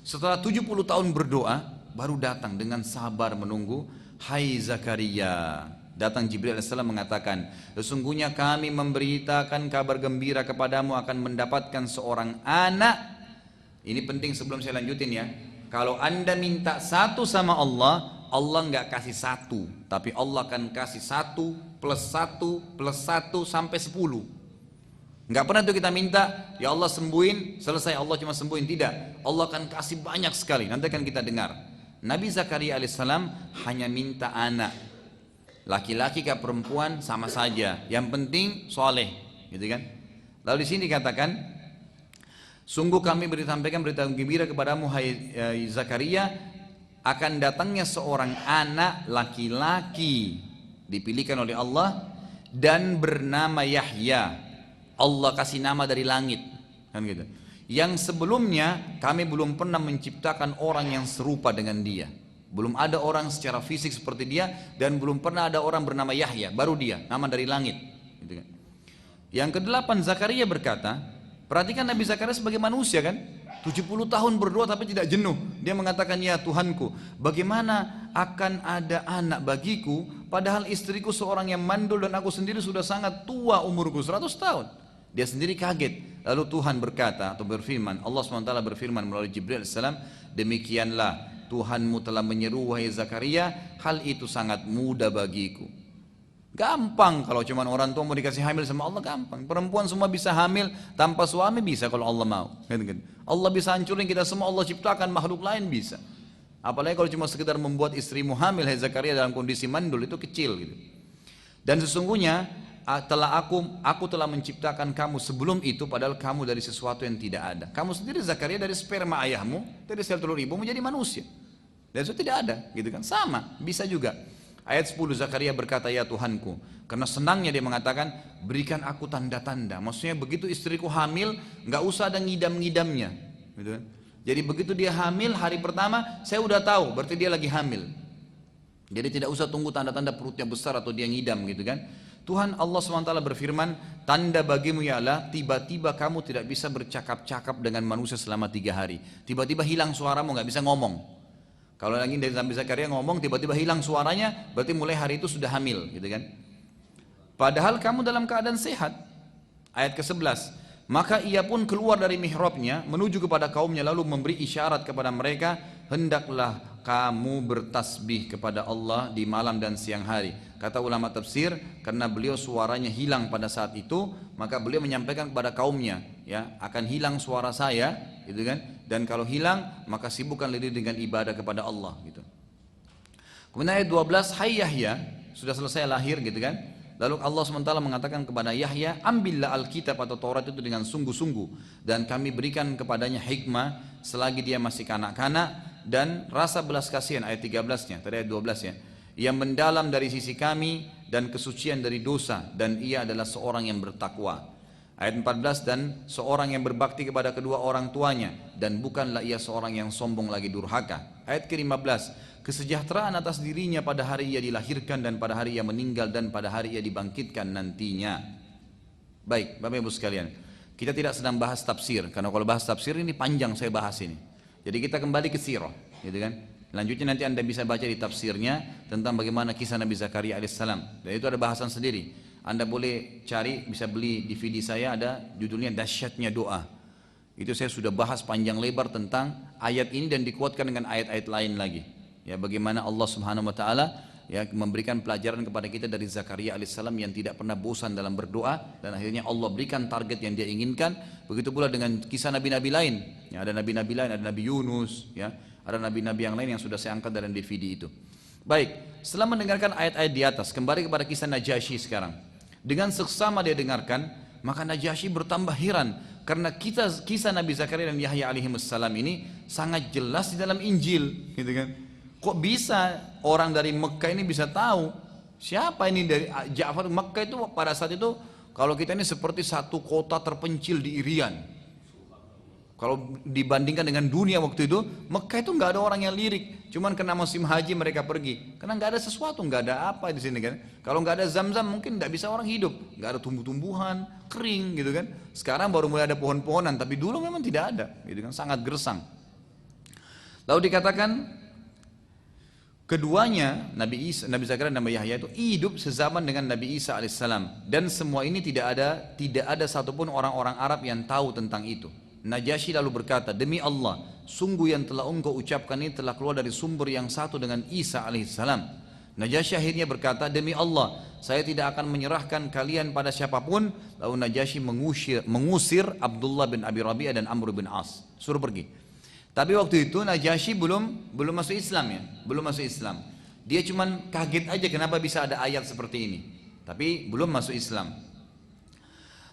Setelah 70 tahun berdoa, baru datang dengan sabar menunggu. Hai Zakaria, datang Jibril AS mengatakan, sesungguhnya kami memberitakan kabar gembira kepadamu akan mendapatkan seorang anak. Ini penting sebelum saya lanjutin ya. Kalau Anda minta satu sama Allah, Allah nggak kasih satu, tapi Allah akan kasih 1 plus 1 plus 1 sampai 10. Nggak pernah tuh kita minta, ya Allah sembuhin, selesai Allah cuma sembuhin, tidak. Allah akan kasih banyak sekali, nanti akan kita dengar. Nabi Zakaria alaihissalam hanya minta anak, laki-laki ke perempuan sama saja, yang penting soleh, gitu kan? Lalu di sini dikatakan, sungguh kami sampaikan berita gembira kepadamu hai Zakaria, akan datangnya seorang anak laki-laki dipilihkan oleh Allah dan bernama Yahya. Allah kasih nama dari langit, kan gitu. Yang sebelumnya kami belum pernah menciptakan orang yang serupa dengan dia. Belum ada orang secara fisik seperti dia dan belum pernah ada orang bernama Yahya, baru dia, nama dari langit, gitu kan. Yang kedelapan, Zakaria berkata, perhatikan Nabi Zakaria sebagai manusia kan, 70 tahun berdoa tapi tidak jenuh. Dia mengatakan, ya Tuhanku, bagaimana akan ada anak bagiku padahal istriku seorang yang mandul dan aku sendiri sudah sangat tua umurku 100 tahun. Dia sendiri kaget. Lalu Tuhan berkata atau berfirman, Allah SWT berfirman melalui Jibril AS, demikianlah Tuhanmu telah menyeru wahai Zakaria, hal itu sangat mudah bagiku. Gampang kalau cuma orang tua mau dikasih hamil sama Allah, gampang. Perempuan semua bisa hamil tanpa suami, bisa kalau Allah mau. Allah bisa hancurin kita semua, Allah ciptakan makhluk lain bisa. Apalagi kalau cuma sekedar membuat istrimu hamil, hai Zakaria, dalam kondisi mandul, itu kecil gitu. Dan sesungguhnya aku telah menciptakan kamu sebelum itu, padahal kamu dari sesuatu yang tidak ada. Kamu sendiri Zakaria dari sperma ayahmu, dari sel telur ibu menjadi manusia. Dan itu tidak ada, gitu kan? Sama, bisa juga. Ayat 10, Zakaria berkata, ya Tuhanku, karena senangnya dia mengatakan, berikan aku tanda-tanda. Maksudnya begitu istriku hamil, nggak usah ada ngidam-ngidamnya, gitu kan? Jadi begitu dia hamil hari pertama, saya udah tahu, berarti dia lagi hamil. Jadi tidak usah tunggu tanda-tanda perutnya besar atau dia ngidam, gitu kan? Tuhan Allah SWT berfirman, tanda bagimu ialah tiba-tiba kamu tidak bisa bercakap-cakap dengan manusia selama 3 hari. Tiba-tiba hilang suaramu, nggak bisa ngomong. Kalau lagi dari Nabi Zakaria ngomong, tiba-tiba hilang suaranya, berarti mulai hari itu sudah hamil, gitu kan? Padahal kamu dalam keadaan sehat. Ayat ke-11, maka ia pun keluar dari mihrabnya, menuju kepada kaumnya, lalu memberi isyarat kepada mereka, hendaklah kamu bertasbih kepada Allah di malam dan siang hari. Kata ulama tafsir, karena beliau suaranya hilang pada saat itu, maka beliau menyampaikan kepada kaumnya, ya, akan hilang suara saya, gitu kan? Dan kalau hilang, maka sibukkan diri dengan ibadah kepada Allah, gitu. Kemudian ayat 12, hai Yahya, sudah selesai lahir, gitu kan? Lalu Allah SWT mengatakan kepada Yahya, ambillah Alkitab atau Taurat itu dengan sungguh-sungguh, dan kami berikan kepadanya hikmah selagi dia masih kanak-kanak, dan rasa belas kasihan, ayat 13-nya, tadi ayat 12 ya, yang mendalam dari sisi kami dan kesucian dari dosa, dan ia adalah seorang yang bertakwa. Ayat 14, dan seorang yang berbakti kepada kedua orang tuanya, dan bukanlah ia seorang yang sombong lagi durhaka. Ayat ke-15, kesejahteraan atas dirinya pada hari ia dilahirkan dan pada hari ia meninggal dan pada hari ia dibangkitkan nantinya. Baik, Bapak Ibu sekalian, kita tidak sedang bahas tafsir, karena kalau bahas tafsir ini panjang saya bahas ini. Jadi kita kembali ke sirah, gitu kan? Lanjutnya nanti Anda bisa baca di tafsirnya tentang bagaimana kisah Nabi Zakaria alaihissalam. Dan itu ada bahasan sendiri. Anda boleh cari, bisa beli DVD saya, ada judulnya Dahsyatnya Doa. Itu saya sudah bahas panjang lebar tentang ayat ini dan dikuatkan dengan ayat-ayat lain lagi. Ya, bagaimana Allah Subhanahu wa taala ya memberikan pelajaran kepada kita dari Zakaria alaihissalam yang tidak pernah bosan dalam berdoa, dan akhirnya Allah berikan target yang dia inginkan. Begitu pula dengan kisah nabi-nabi lain. Ya, ada nabi-nabi lain, ada Nabi Yunus, ya, ada nabi-nabi yang lain yang sudah saya angkat dalam DVD itu. Baik, setelah mendengarkan ayat-ayat di atas, kembali kepada kisah Najasyi sekarang. Dengan seksama dia dengarkan, maka Najasyi bertambah heran karena kisah Nabi Zakaria dan Yahya alaihissalam ini sangat jelas di dalam Injil, gitu kan? Kok bisa orang dari Mekah ini bisa tahu siapa ini dari Ja'far? Mekah itu pada saat itu kalau kita ini seperti satu kota terpencil di Irian. Kalau dibandingkan dengan dunia waktu itu, Mekah itu nggak ada orang yang lirik. Cuman karena musim haji mereka pergi. Karena nggak ada sesuatu, nggak ada apa di sini kan. Kalau nggak ada zam-zam mungkin nggak bisa orang hidup. Nggak ada tumbuh-tumbuhan, kering gitu kan. Sekarang baru mulai ada pohon-pohonan, tapi dulu memang tidak ada, gitu kan. Sangat gersang. Lalu dikatakan keduanya, Nabi Zakaria dan Nabi Yahya itu hidup sezaman dengan Nabi Isa alaihissalam. Dan semua ini tidak ada satupun orang-orang Arab yang tahu tentang itu. Najasyi lalu berkata, demi Allah, sungguh yang telah engkau ucapkan ini telah keluar dari sumber yang satu dengan Isa alaihissalam. Najasyi akhirnya berkata, demi Allah, saya tidak akan menyerahkan kalian pada siapapun. Lalu Najasyi mengusir Abdullah bin Abi Rabi'ah dan Amr bin As, suruh pergi. Tapi waktu itu Najasyi belum masuk Islam ya, belum masuk Islam. Dia cuman kaget aja kenapa bisa ada ayat seperti ini, tapi belum masuk Islam.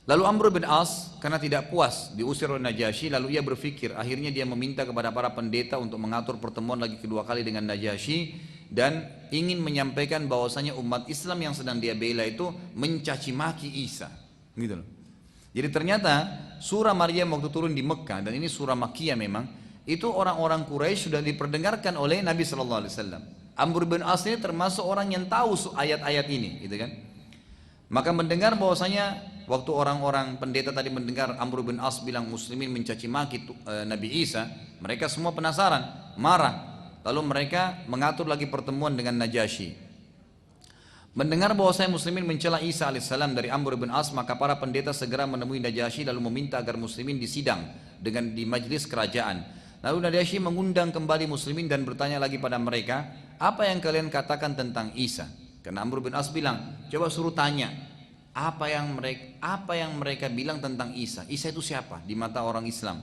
Lalu Amr bin As karena tidak puas diusir oleh Najasyi, lalu ia berpikir, akhirnya dia meminta kepada para pendeta untuk mengatur pertemuan lagi kedua kali dengan Najasyi dan ingin menyampaikan bahwasanya umat Islam yang sedang dia bela itu mencaci maki Isa, gitu loh. Jadi ternyata surah Maryam waktu turun di Mekah, dan ini surah Makkiyah memang, itu orang-orang Quraisy sudah diperdengarkan oleh Nabi Shallallahu Alaihi Wasallam. Amr bin As ini termasuk orang yang tahu ayat-ayat ini, gitu kan? Maka mendengar bahwasanya waktu orang-orang pendeta tadi mendengar Amr bin As bilang muslimin mencaci maki Nabi Isa, mereka semua penasaran, marah. Lalu mereka mengatur lagi pertemuan dengan Najasyi. Mendengar bahwasanya muslimin mencela Isa alaihissalam dari Amr bin As, maka para pendeta segera menemui Najasyi lalu meminta agar muslimin disidang di majlis kerajaan. Lalu Najasyi mengundang kembali muslimin dan bertanya lagi pada mereka, apa yang kalian katakan tentang Isa? Karena Amr bin As bilang, coba suruh tanya apa yang mereka bilang tentang Isa. Isa itu siapa di mata orang Islam?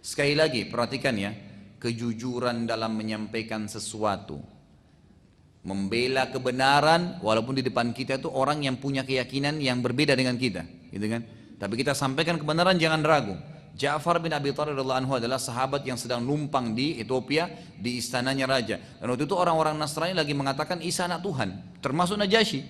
Sekali lagi perhatikan ya, kejujuran dalam menyampaikan sesuatu, membela kebenaran walaupun di depan kita itu orang yang punya keyakinan yang berbeda dengan kita, gitu kan? Tapi kita sampaikan kebenaran, jangan ragu. Ja'far bin Abi Thalib radhiyallahu anhu adalah sahabat yang sedang numpang di Ethiopia di istananya raja. Dan waktu itu orang-orang Nasrani lagi mengatakan Isa anak Tuhan, termasuk Najasyi.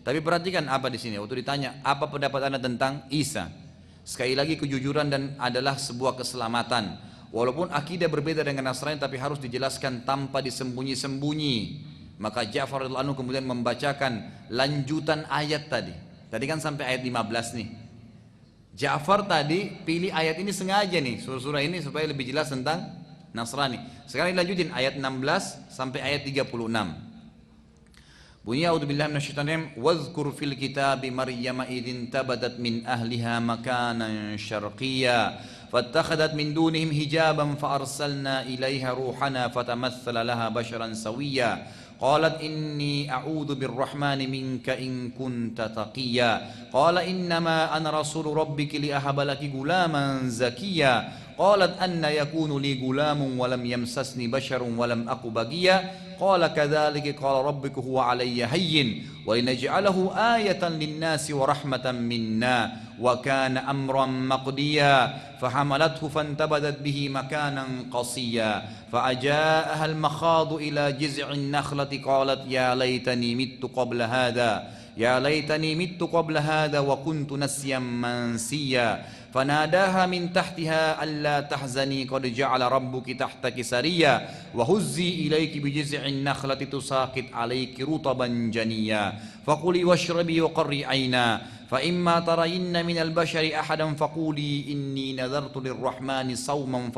Tapi perhatikan apa di sini. Waktu ditanya apa pendapat Anda tentang Isa, sekali lagi kejujuran dan adalah sebuah keselamatan. Walaupun akidah berbeda dengan Nasrani, tapi harus dijelaskan tanpa disembunyi-sembunyi. Maka Ja'far radhiyallahu anhu kemudian membacakan lanjutan ayat tadi. Tadi kan sampai ayat 15 nih. Ja'far tadi pilih ayat ini sengaja nih, surah ini supaya lebih jelas tentang Nasrani. Sekarang lanjutin ayat 16 sampai ayat 36. Bunyi a'udzubillahi minasyaitonir rajim, wadhkur fil kitabi Maryam idzin tabadat min ahliha makanan syarqiyya fattakhadat min dunihim hijaban fa arsalna ilaiha ruhana fatamassala laha basharan sawiyya qalat inni a'udzu birrahmani minka in kunta taqiyya qala innama ana rasulu rabbiki li ahaba laki gulaman zakiyya qalat anna yakunu li gulamun wa lam yamsasni basharun wa lam aku bagiyya qala kadzalika qala rabbuka huwa alayya hayyin wa linaj'alahu ayatan lin-nasi wa rahmatan minna wa kana amran maqdiya فحملته فانتبذت به مكانا قصيا فأجاءها المخاض إلى جذع النخلة قالت يا ليتني مت قبل هذا وكنت نسيا منسيا فناداها من تحتها ألا تحزني قد جعل ربك تحتك سريا وهزي إليك بجذع النخلة تساقط عليك رطبا جنيا فكلي واشربي وقري عينا فإما ترين من البشر أحدا فقولي إني نذرت للرحمن صوما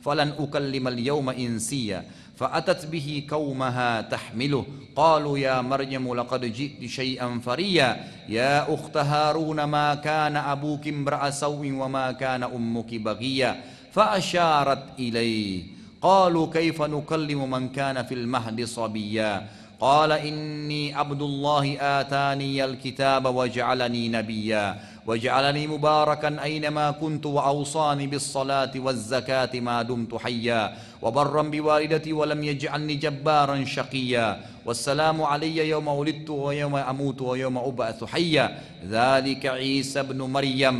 فلن أكلم اليوم إنسيا فأتت به قومها تحمله قالوا يا مريم لقد جئت شيئا فريا يا أخت هارون ما كان أبوك امرأ سوء وما كان أمك بغيا فأشارت إليه قالوا كيف نكلم من كان في المهد صبيا قال إني عبد الله آتاني الكتاب وجعلني نبيا وجعلني مباركا أينما كنت وأوصاني بالصلاة والزكاة ما دمت حيا وبرا بوالدتي ولم يجعلني جبارا شقيا والسلام علي يوم ولدت ويوم أموت ويوم أبعث حيا ذلك عيسى ابن مريم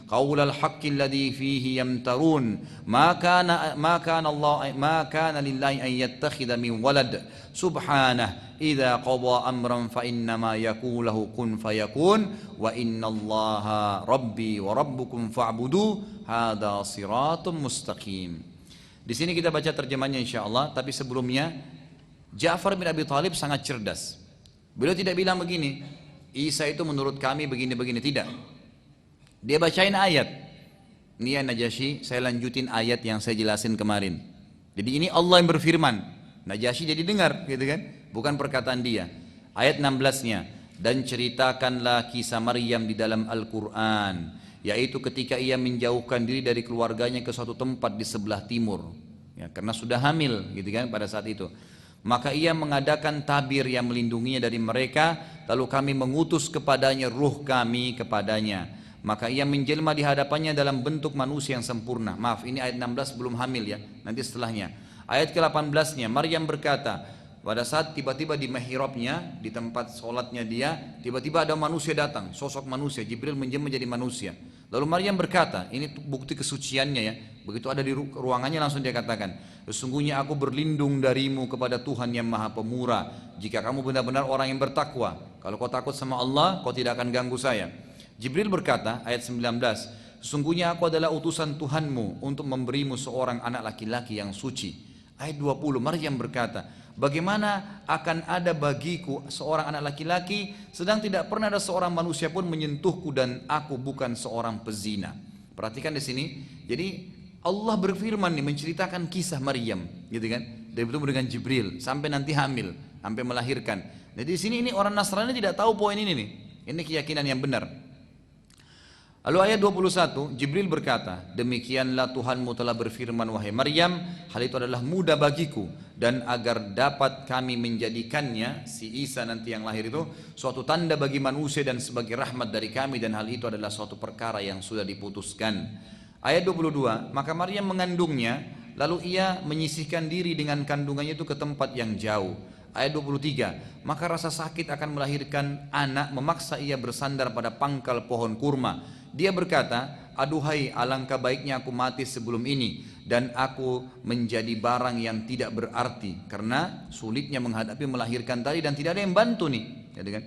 قول الحق الذي فيه يمترون ما كان لله أن يتخذ من ولد سبحانه إذا قضى أمرا فإنما يقول له كن فيكون وإن الله ربي وربكم فاعبدوه هذا صراط مستقيم. Di sini kita baca terjemahannya insyaallah, tapi sebelumnya Ja'far bin Abi Thalib sangat cerdas. Beliau tidak bilang begini, Isa itu menurut kami begini-begini, tidak. Dia bacain ayat. Ini ya Najasyi, saya lanjutin ayat yang saya jelasin kemarin. Jadi ini Allah yang berfirman. Najasyi jadi dengar, gitu kan? Bukan perkataan dia. Ayat 16-nya. Dan ceritakanlah kisah Maryam di dalam Al-Quran, yaitu ketika ia menjauhkan diri dari keluarganya ke suatu tempat di sebelah timur, ya, karena sudah hamil, gitu kan, pada saat itu. Maka ia mengadakan tabir yang melindunginya dari mereka, lalu kami mengutus kepadanya ruh kami kepadanya. Maka ia menjelma di hadapannya dalam bentuk manusia yang sempurna. Maaf, ini ayat 16 belum hamil ya, nanti setelahnya. Ayat ke-18-nya, Maryam berkata, pada saat tiba-tiba di mihrabnya, di tempat sholatnya dia, tiba-tiba ada manusia datang, sosok manusia, Jibril menjelma menjadi manusia. Lalu Maryam berkata, ini bukti kesuciannya ya, begitu ada di ruangannya langsung dia katakan, sesungguhnya aku berlindung darimu kepada Tuhan yang maha pemurah, jika kamu benar-benar orang yang bertakwa, kalau kau takut sama Allah, kau tidak akan ganggu saya. Jibril berkata, ayat 19, sesungguhnya aku adalah utusan Tuhanmu untuk memberimu seorang anak laki-laki yang suci. Ayat 20, Maryam berkata, bagaimana akan ada bagiku seorang anak laki-laki sedang tidak pernah ada seorang manusia pun menyentuhku dan aku bukan seorang pezina. Perhatikan di sini. Jadi Allah berfirman nih menceritakan kisah Maryam, gitu kan? Dia bertemu dengan Jibril sampai nanti hamil, sampai melahirkan. Jadi di sini ini orang Nasrani tidak tahu poin ini nih. Ini keyakinan yang benar. Lalu ayat 21, Jibril berkata, demikianlah Tuhanmu telah berfirman, wahai Maryam, hal itu adalah mudah bagiku, dan agar dapat kami menjadikannya, si Isa nanti yang lahir itu, suatu tanda bagi manusia dan sebagai rahmat dari kami, dan hal itu adalah suatu perkara yang sudah diputuskan. Ayat 22, maka Maryam mengandungnya, lalu ia menyisihkan diri dengan kandungannya itu ke tempat yang jauh. Ayat 23, maka rasa sakit akan melahirkan anak memaksa ia bersandar pada pangkal pohon kurma. Dia berkata, aduhai alangkah baiknya aku mati sebelum ini dan aku menjadi barang yang tidak berarti karena sulitnya menghadapi melahirkan tadi dan tidak ada yang bantu nih, gitu kan?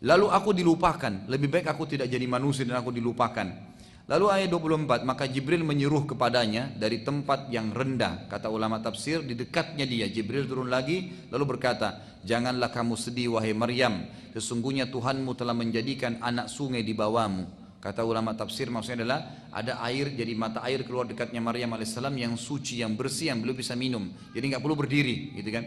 Lalu aku dilupakan, lebih baik aku tidak jadi manusia dan aku dilupakan. Lalu ayat 24, maka Jibril menyuruh kepadanya dari tempat yang rendah. Kata ulama tafsir, di dekatnya dia, Jibril turun lagi lalu berkata, janganlah kamu sedih wahai Maryam, sesungguhnya Tuhanmu telah menjadikan anak sungai di bawahmu. Kata ulama tafsir maksudnya adalah ada air, jadi mata air keluar dekatnya Maryam alaihissalam yang suci, yang bersih, yang belum bisa minum. Jadi nggak perlu berdiri, gitu kan?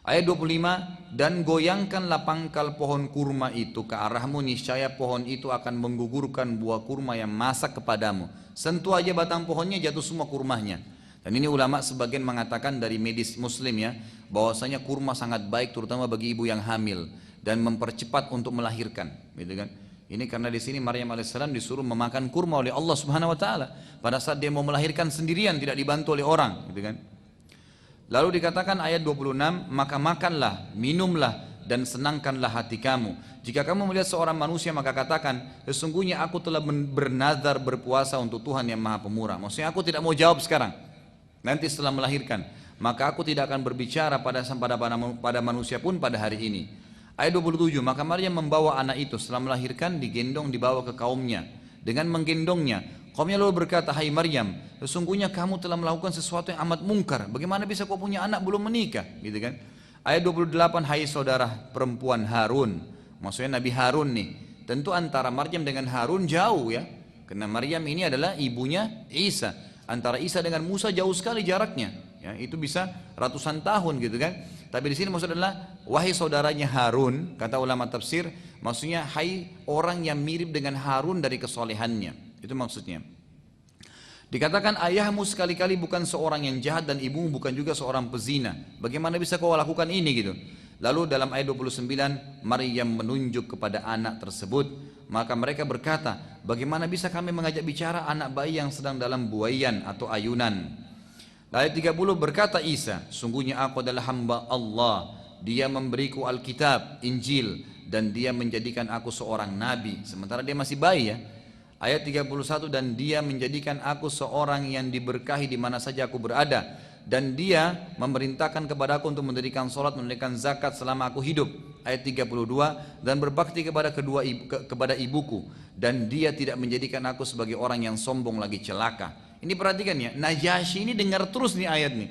Ayat 25, dan goyangkanlah pangkal pohon kurma itu ke arahmu, niscaya pohon itu akan menggugurkan buah kurma yang masak kepadamu. Sentuh aja batang pohonnya, jatuh semua kurmanya. Dan ini ulama sebagian mengatakan dari medis muslim ya, bahwasanya kurma sangat baik terutama bagi ibu yang hamil dan mempercepat untuk melahirkan, gitu kan? Ini karena di sini Maryam alaihissalam disuruh memakan kurma oleh Allah Subhanahu wa taala pada saat dia mau melahirkan sendirian, tidak dibantu oleh orang, gitu kan? Lalu dikatakan ayat 26, maka makanlah, minumlah dan senangkanlah hati kamu. Jika kamu melihat seorang manusia maka katakan, sesungguhnya aku telah bernazar berpuasa untuk Tuhan yang Maha Pemurah. Maksudnya aku tidak mau jawab sekarang. Nanti setelah melahirkan, maka aku tidak akan berbicara pada manusia pun pada hari ini. Ayat 27, maka Maryam membawa anak itu setelah melahirkan, digendong dibawa ke kaumnya. Dengan menggendongnya, kaumnya lalu berkata, hai Maryam, sesungguhnya kamu telah melakukan sesuatu yang amat mungkar. Bagaimana bisa kau punya anak belum menikah? Gitu kan? Ayat 28, hai saudara perempuan Harun. Maksudnya Nabi Harun nih. Tentu antara Maryam dengan Harun jauh ya. Karena Maryam ini adalah ibunya Isa. Antara Isa dengan Musa jauh sekali jaraknya. Ya, itu bisa ratusan tahun gitu kan. Tapi di sini maksudnya adalah wahai saudaranya Harun, kata ulama tafsir, maksudnya hai orang yang mirip dengan Harun dari kesolehannya. Itu maksudnya. Dikatakan ayahmu sekali-kali bukan seorang yang jahat dan ibumu bukan juga seorang pezina. Bagaimana bisa kau lakukan ini gitu? Lalu dalam ayat 29 Maryam menunjuk kepada anak tersebut. Maka mereka berkata, bagaimana bisa kami mengajak bicara anak bayi yang sedang dalam buaian atau ayunan? Ayat 30 berkata Isa, sungguhnya aku adalah hamba Allah. Dia memberiku Alkitab, Injil, dan dia menjadikan aku seorang nabi. Sementara dia masih bayi ya. Ayat 31, dan dia menjadikan aku seorang yang diberkahi di mana saja aku berada. Dan dia memerintahkan kepada aku untuk mendirikan sholat, menunaikan zakat selama aku hidup. Ayat 32, dan berbakti kepada ibuku. Dan dia tidak menjadikan aku sebagai orang yang sombong lagi celaka. Ini perhatikan ya, Najasyi ini dengar terus nih ayat nih.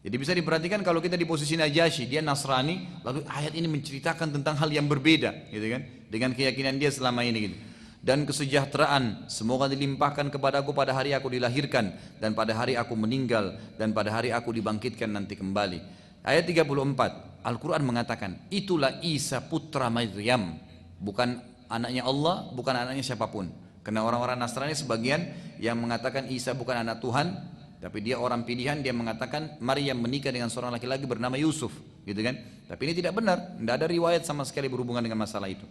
Jadi bisa diperhatikan kalau kita di posisi Najasyi, dia Nasrani, lalu ayat ini menceritakan tentang hal yang berbeda, gitu kan? Dengan keyakinan dia selama ini gitu. Dan kesejahteraan semoga dilimpahkan kepadaku pada hari aku dilahirkan dan pada hari aku meninggal dan pada hari aku dibangkitkan nanti kembali. Ayat 34, Al-Quran mengatakan itulah Isa putra Maryam, bukan anaknya Allah, bukan anaknya siapapun. Karena orang-orang Nasrani sebagian yang mengatakan Isa bukan anak Tuhan, tapi dia orang pilihan, dia mengatakan Maryam menikah dengan seorang laki-laki bernama Yusuf, gitu kan? Tapi ini tidak benar, tidak ada riwayat sama sekali berhubungan dengan masalah itu.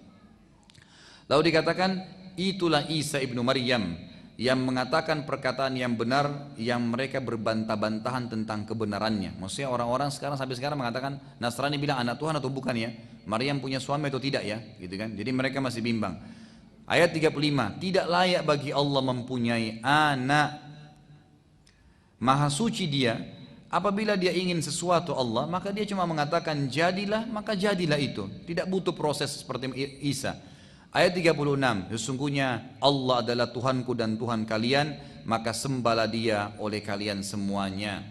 Lalu dikatakan itulah Isa ibnu Maryam yang mengatakan perkataan yang benar yang mereka berbantah-bantahan tentang kebenarannya. Maksudnya orang-orang sekarang sampai sekarang mengatakan Nasrani bilang anak Tuhan atau bukan ya, Maryam punya suami atau tidak ya, gitu kan. Jadi mereka masih bimbang. Ayat 35, tidak layak bagi Allah mempunyai anak. Maha suci dia, apabila dia ingin sesuatu Allah, maka dia cuma mengatakan jadilah, maka jadilah itu. Tidak butuh proses seperti Isa. Ayat 36, sesungguhnya Allah adalah Tuhanku dan Tuhan kalian, maka sembahlah dia oleh kalian semuanya.